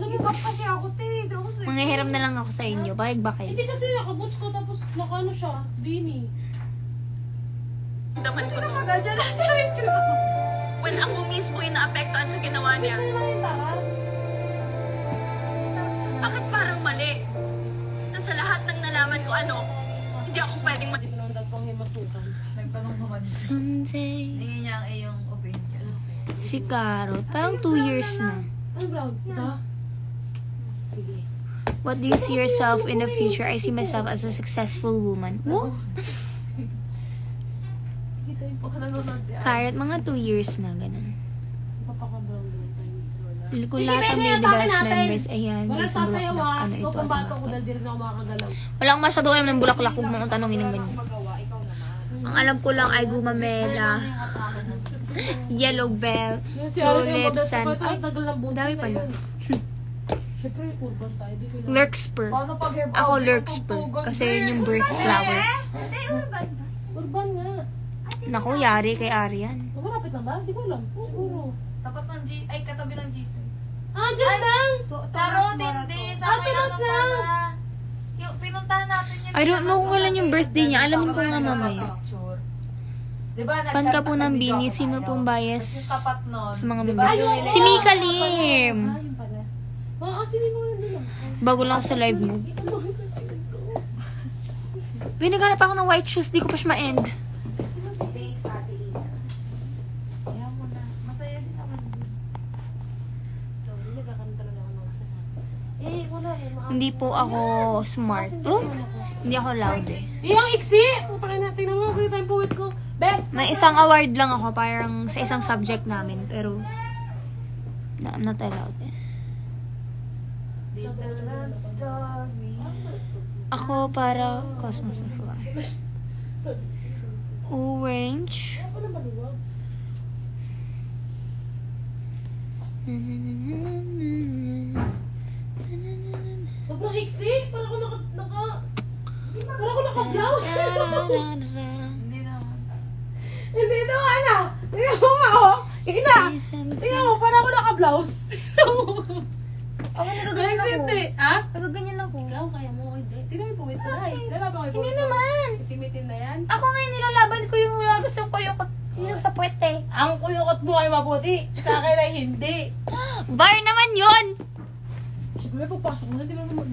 [SPEAKER 1] Alam mo
[SPEAKER 6] Iba
[SPEAKER 1] ba?
[SPEAKER 6] kasi ako, te. Hindi ako sa'yo.
[SPEAKER 3] Manghihiram na lang ako sa inyo. Payag ba kayo?
[SPEAKER 1] Hindi kasi nakaboots ko tapos nakano siya, beanie.
[SPEAKER 7] Daman ko to.
[SPEAKER 6] Kaganda lang yung itsura ko.
[SPEAKER 7] When ako mismo yung naapektuhan sa ginawa niya,
[SPEAKER 1] Ano naman yung taras?
[SPEAKER 7] bakit parang mali? Na sa lahat ng nalaman ko ano, hindi ako pwedeng
[SPEAKER 1] Hindi ko naman dagpang himasukan.
[SPEAKER 4] Nagtanong naman siya.
[SPEAKER 3] Someday.
[SPEAKER 4] Hindi niya ang iyong opinion.
[SPEAKER 3] Si Carol. Parang 2 years na.
[SPEAKER 1] Ano brown? Ito? Sige.
[SPEAKER 3] What do you see yourself in the future? I see myself as a successful woman. Woo!
[SPEAKER 1] Kita yung
[SPEAKER 4] Baka nanonood si Ari.
[SPEAKER 3] Carrot, mga 2 years na, ganun.
[SPEAKER 1] papaka-brown doon tayo.
[SPEAKER 3] Ko
[SPEAKER 1] Sige,
[SPEAKER 3] lahat ng
[SPEAKER 1] Bebe,
[SPEAKER 3] Baby
[SPEAKER 1] atake
[SPEAKER 3] Bells
[SPEAKER 1] natin.
[SPEAKER 3] members, ayan,
[SPEAKER 1] Wala
[SPEAKER 3] based on
[SPEAKER 1] sasayaw
[SPEAKER 3] bulaklak.
[SPEAKER 1] ha.
[SPEAKER 3] Ano
[SPEAKER 1] Ikaw
[SPEAKER 3] ito?
[SPEAKER 1] pang bata ko
[SPEAKER 3] Ano?
[SPEAKER 1] dahil di rin ako makakagalaw.
[SPEAKER 3] Walang masyado alam ng bulaklak, huwag mong tanongin ng ganyan.
[SPEAKER 6] Magawa, ikaw naman.
[SPEAKER 3] Ang alam ko lang ay gumamela, yellow bell,
[SPEAKER 1] Yung si Ari yung
[SPEAKER 3] tulips,
[SPEAKER 1] magdasa
[SPEAKER 3] and...
[SPEAKER 1] pa,
[SPEAKER 3] Ay,
[SPEAKER 1] tagal ng buti
[SPEAKER 3] dami
[SPEAKER 1] na
[SPEAKER 3] pala.
[SPEAKER 1] yun. Siyempre, urban tayo. Di ko lang.
[SPEAKER 3] Larkspur.
[SPEAKER 4] Paano pag hair
[SPEAKER 3] Ako Larkspur, kasi yun yung birth flower.
[SPEAKER 6] Te, urban ba?
[SPEAKER 1] Urban nga.
[SPEAKER 3] Naku, yari kay Arian.
[SPEAKER 1] Malapit lang ba? Di ko alam. Siguro.
[SPEAKER 4] Tapat ng G... Ay, katabi ng GC.
[SPEAKER 1] Ah, dyan lang!
[SPEAKER 4] Charot, hindi. Sa
[SPEAKER 1] Ah,
[SPEAKER 4] may
[SPEAKER 1] Tomas
[SPEAKER 4] ano
[SPEAKER 1] lang.
[SPEAKER 4] pala. Yung pinuntahan natin yun.
[SPEAKER 3] I don't know kung kailan yung birthday niya. Alamin ko nga mamaya.
[SPEAKER 4] Diba,
[SPEAKER 3] Fan ka po ng Bini. Sino pong bias
[SPEAKER 4] Yung tapat nun.
[SPEAKER 3] sa mga
[SPEAKER 4] Diba,
[SPEAKER 3] members?
[SPEAKER 4] yung-
[SPEAKER 3] Si Mika Lim!
[SPEAKER 1] Ah, yun pala. Oo, sige mo na lang.
[SPEAKER 3] Bago lang ako sa live mo. Binaghanap ako ng white shoes. Di ko pa siya ma-end.
[SPEAKER 6] Thanks, Ate Ina.
[SPEAKER 4] Ayaw mo na. Masaya din naman.
[SPEAKER 1] So, hindi nagkakaroon talaga ako ng kasama. Eh, wala eh.
[SPEAKER 3] Hindi po ako smart. Oh? Hindi ako loud eh.
[SPEAKER 1] Iyang iksi! Pakin natin naman. Kita yung puwit ko. Best!
[SPEAKER 3] May isang award lang ako parang sa isang subject namin. Pero, I'm not allowed eh.
[SPEAKER 4] Little love story.
[SPEAKER 3] Ako para Cosmos of War. Orange.
[SPEAKER 1] Ako na maluwag. Sobrang iksi! Parang ako naka-blouse!
[SPEAKER 4] Hindi naman.
[SPEAKER 1] Hindi ito, ano? Tingnan mo nga, oh! Ina! Tingnan mo, parang ako naka-blouse.
[SPEAKER 3] Ako nagaganyan ako.
[SPEAKER 1] Hindi. Ha?
[SPEAKER 3] Nagaganyan ako.
[SPEAKER 1] Ikaw, kaya mo, hindi. Tingnan mo yung puwit ko, ay. Lalaban ko yung puwit
[SPEAKER 3] Hindi
[SPEAKER 1] ko.
[SPEAKER 3] naman.
[SPEAKER 1] Itimitin na yan.
[SPEAKER 3] Ako ngayon nilalaban ko yung gusto ko yung sa puwet eh.
[SPEAKER 1] Ang kuyukot mo ay maputi. Sa akin ay hindi.
[SPEAKER 3] Bar naman yun!
[SPEAKER 1] Siyempre, pagpasok mo, di pa naman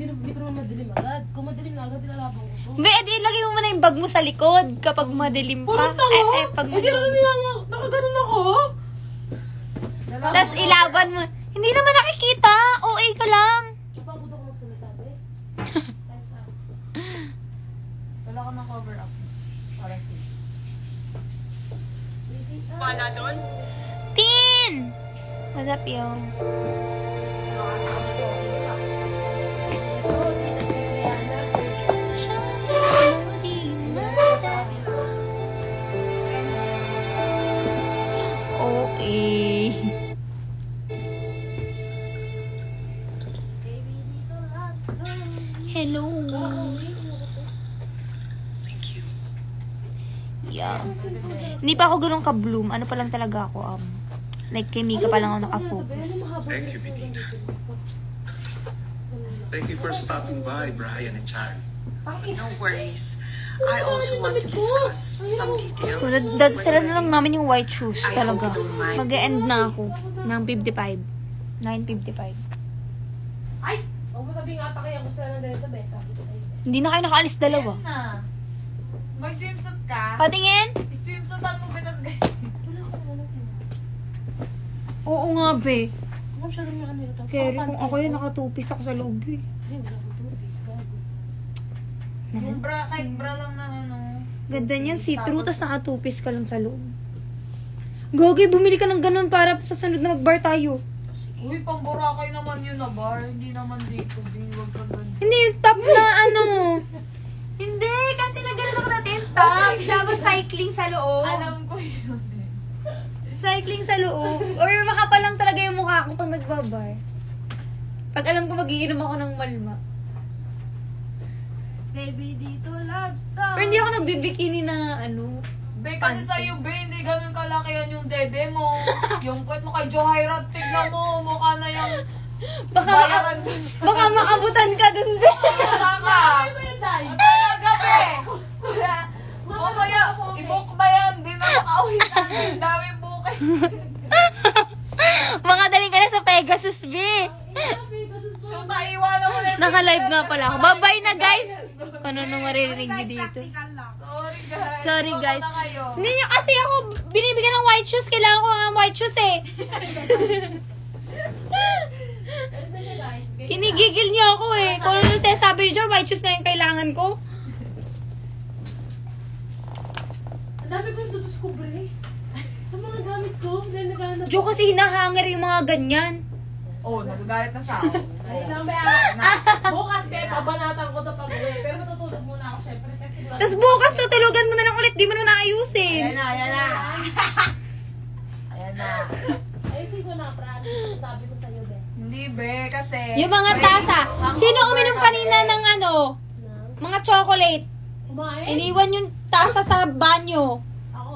[SPEAKER 1] madilim agad. Kung madilim na agad, nilalaban ko to.
[SPEAKER 3] Be, edi lagay mo muna yung bag mo sa likod kapag madilim pa.
[SPEAKER 1] Parang tanga.
[SPEAKER 3] Pag
[SPEAKER 1] Hindi naman nila nakaganon ako.
[SPEAKER 3] Tapos ilaban mo. Hindi naman nakikita. OA ka lang.
[SPEAKER 1] Pagod ako magsalita, be. Types up.
[SPEAKER 4] Wala ko ng cover up. Para si.
[SPEAKER 7] wala doon.
[SPEAKER 3] Tin! What's up, yo? OA. Hello.
[SPEAKER 5] Thank you.
[SPEAKER 3] Yeah. Hindi pa ako ganun ka-bloom. Ano pa lang talaga ako, like kay Mika pa lang ako nakafocus.
[SPEAKER 5] Thank you, Benita. Thank you for stopping by, Brian and Charlie.
[SPEAKER 7] No worries. I also want to discuss some details.
[SPEAKER 3] So, dadasala na lang namin yung white shoes talaga. Mag-e-end na ako ng 55. 9:55.
[SPEAKER 1] Ay! Huwag mo sabihin nga takay ako sila ng ganito, be. Sabi ko sa'yo.
[SPEAKER 3] Hindi na kayo nakaalis dalawa.
[SPEAKER 4] Yan na. May swimsuit ka?
[SPEAKER 3] Patingin?
[SPEAKER 4] Swimsuitan mo ba? Tas ganyan.
[SPEAKER 3] Oo nga, be.
[SPEAKER 1] Ano masyado yung ano ito?
[SPEAKER 3] Keri, kung ako yun, nakatupis ako sa loob eh.
[SPEAKER 1] Ay, wala akong tubis. Gago.
[SPEAKER 4] Yung bra, kahit bra lang na ano.
[SPEAKER 3] Ganda niyan, see-through, tas nakatupis ka lang sa loob. Gogi, bumili ka ng ganun para sa sunod na mag-bar tayo.
[SPEAKER 4] Uy, pang Boracay naman yun na bar. Hindi naman dito. Huwag ka ganyan.
[SPEAKER 3] Hindi yung top na ano. Hindi, kasi nagano ako natin top. Dapat cycling sa loob.
[SPEAKER 4] Alam ko yun.
[SPEAKER 3] Cycling sa loob. Or makapal lang talaga yung mukha ko pag nagbabar. Pag alam ko magiinom ako ng malma.
[SPEAKER 6] Baby, dito love star.
[SPEAKER 3] Pero hindi ako nagbibikini na ano.
[SPEAKER 4] Be, kasi sa'yo, be, hindi ganun kalaki yan yung dede mo. Yung puwet mo kay Joe Hirat, tignan mo, mukha na yung
[SPEAKER 3] Baka maabutan ka dun, be.
[SPEAKER 4] Baka.
[SPEAKER 1] Ano yun, Day?
[SPEAKER 4] Gabi. Mamaya, i-book ba yan? Di na makauwi natin. Dami booking.
[SPEAKER 3] Mga daling ka na sa Pegasus, be.
[SPEAKER 4] Shoot, naiwanan mo na.
[SPEAKER 3] Naka-live nga pala ako. Bye-bye na, guys. Kung ano nung maririnig niyo dito.
[SPEAKER 4] Sorry guys.
[SPEAKER 3] Sorry, guys.
[SPEAKER 4] Baka na kayo.
[SPEAKER 3] Hindi niyo kasi ako binibigyan ng white shoes. Kailangan ko ng white shoes, eh. Kinigigil niyo ako, eh. Kung ano sinasabi niyo dyan, white shoes nga yung kailangan ko.
[SPEAKER 1] Ang dami ko yung dudiscover eh. Sa mga gamit ko, dahil naghahanap.
[SPEAKER 3] Jo, kasi hinahanger yung mga ganyan.
[SPEAKER 4] Oh, nagagalit na siya.
[SPEAKER 1] Ay, lang ba? Bukas, be, pabanatan ko to pag-uwi. Pero matutulog muna ako, syempre. Kasi
[SPEAKER 3] Tapos bukas tutulugan mo na lang ulit. Di mo na naayusin.
[SPEAKER 4] Ayan na, ayan na. Ayan na.
[SPEAKER 1] ayusin ko na, promise. Sabi ko sa'yo, be.
[SPEAKER 4] Hindi be, kasi...
[SPEAKER 3] Yung mga tasa. Sino uminom kanina ng ano? Mga chocolate.
[SPEAKER 1] Kumain?
[SPEAKER 3] Iniwan yung tasa sa banyo.
[SPEAKER 1] Ako.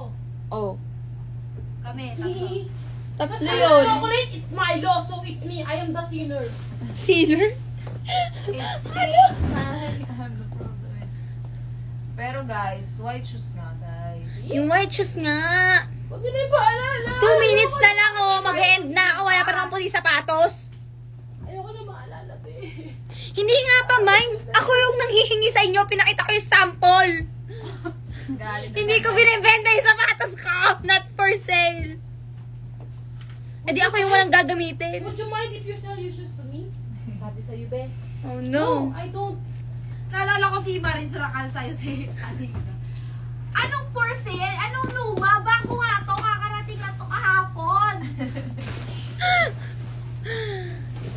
[SPEAKER 3] Oh.
[SPEAKER 6] Kami,
[SPEAKER 1] See?
[SPEAKER 3] Tatlo
[SPEAKER 1] Kasi
[SPEAKER 3] yun.
[SPEAKER 1] chocolate, it's Milo, so it's me. I am the sinner.
[SPEAKER 3] Sealer?
[SPEAKER 4] It's me. I have no problem. Pero guys, white shoes nga guys.
[SPEAKER 3] Yung white shoes nga.
[SPEAKER 1] Huwag nyo na ipaalala.
[SPEAKER 3] 2 minutes na lang, oh. Mag-end na ako. Wala pa naman puti sapatos.
[SPEAKER 1] Ayoko na maalala, be.
[SPEAKER 3] Hindi nga pa, mind. Ako yung nanghihingi sa inyo. Pinakita ko yung sample.
[SPEAKER 4] Galit na
[SPEAKER 3] Hindi ko binibenta yung sapatos ko. Not for sale. Eh di ako yung walang gagamitin.
[SPEAKER 1] Would you mind if you sell your shoes to me? Sabi sa'yo, be.
[SPEAKER 3] Oh
[SPEAKER 1] No,
[SPEAKER 3] no.
[SPEAKER 1] I don't.
[SPEAKER 6] Naalala ko si Maris Racal sa'yo si Alina. Anong for sale? Anong luma? Bago nga to, kakarating na to kahapon.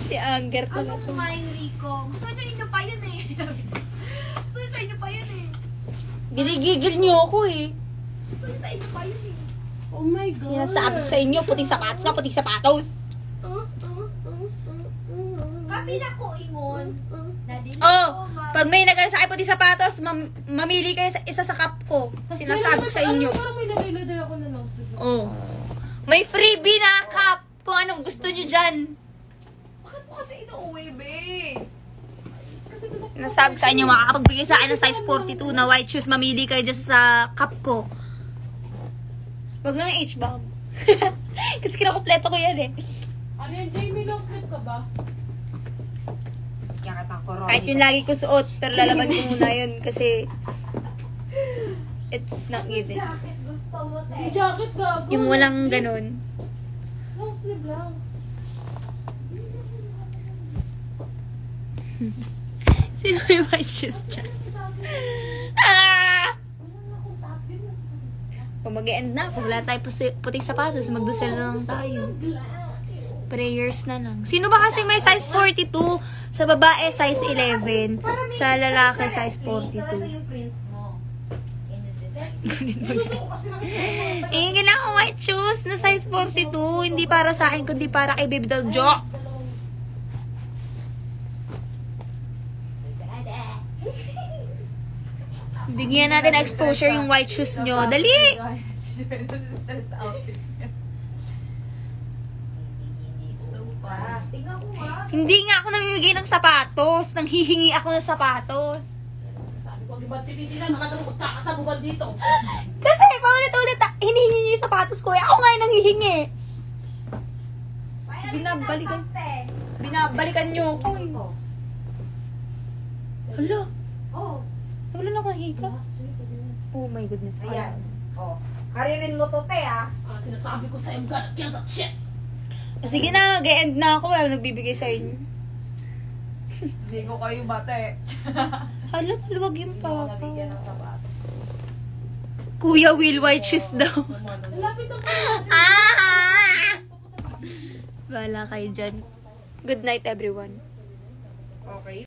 [SPEAKER 3] Si Anger pala
[SPEAKER 6] Anong
[SPEAKER 3] to.
[SPEAKER 6] kumain, Rico? Gusto nyo pa yun eh. Gusto nyo sa inyo pa yun eh.
[SPEAKER 3] Binigigil niyo ako eh.
[SPEAKER 6] Gusto nyo sa inyo pa yun eh.
[SPEAKER 1] Oh my God.
[SPEAKER 3] Sinasabi ko sa inyo, puting sapatos na, puting sapatos.
[SPEAKER 6] Kami na ko ingon. Nadili
[SPEAKER 3] Oh, pag may nagano sa akin puting sapatos, mamili kayo sa isa sa cup ko. Sinasabi ko sa inyo.
[SPEAKER 1] Parang may nagay-leather ako na nose.
[SPEAKER 3] Oh. May freebie na cup kung anong gusto nyo dyan.
[SPEAKER 4] Bakit mo kasi inuuwi be?
[SPEAKER 3] Nasabi ko sa inyo, makakapagbigay sa akin ng size 42 na white shoes, mamili kayo dyan sa cup ko. Wag lang yung H-bomb. Kasi kinakompleto ko yan eh.
[SPEAKER 1] Ano yan, Jamie? Long sleeve ka ba?
[SPEAKER 6] Kaya katang korona.
[SPEAKER 3] Kahit yung lagi ko suot, pero lalaban ko muna yun kasi it's not given.
[SPEAKER 6] Gusto mo,
[SPEAKER 1] Di jacket ka.
[SPEAKER 3] Yung walang ganun.
[SPEAKER 1] Long sleeve lang.
[SPEAKER 3] Sino yung white shoes dyan? Ah! Kung mag-e-end na, kung wala tayo puting sapatos, magdasal na lang tayo. Prayers na lang. Sino ba kasi may size 42? Sa babae, size 11. Sa lalaki, size 42.
[SPEAKER 6] yung print mo.
[SPEAKER 3] Ingin ako white shoes na size 42. Hindi para sa akin, kundi para kay Baby Doll Jo. Bigyan natin ng exposure yung white shoes nyo. Dali!
[SPEAKER 4] Stress outfit niya.
[SPEAKER 6] Tingnan ko nga.
[SPEAKER 3] Hindi nga ako namimigay ng sapatos. Nanghihingi ako ng sapatos.
[SPEAKER 1] Sabi ko, di ba tinitingnan, nakatulog ka sa bugal dito.
[SPEAKER 3] Kasi paulit-ulit hinihingi nyo yung sapatos ko. Ako nga yung nanghihingi. Binabalikan nyo ako. Hala,
[SPEAKER 6] Oh,
[SPEAKER 3] wala na kahika. Oh my goodness.
[SPEAKER 6] ayan. Oh, karirin mo to, te, ah.
[SPEAKER 1] Ah, sinasabi ko sa'yo, God, kill that shit.
[SPEAKER 3] Sige na, mag-end na ako. Wala nagbibigay sa inyo.
[SPEAKER 4] Hindi ko kayo bate.
[SPEAKER 3] Hala, maluwag yung
[SPEAKER 4] Hindi ko
[SPEAKER 3] papa.
[SPEAKER 4] nabigyan ng sapatos.
[SPEAKER 3] Kuya Will, white shoes daw.
[SPEAKER 1] Lapit ako.
[SPEAKER 3] Wala kayo dyan. Good night, everyone.
[SPEAKER 6] Okay.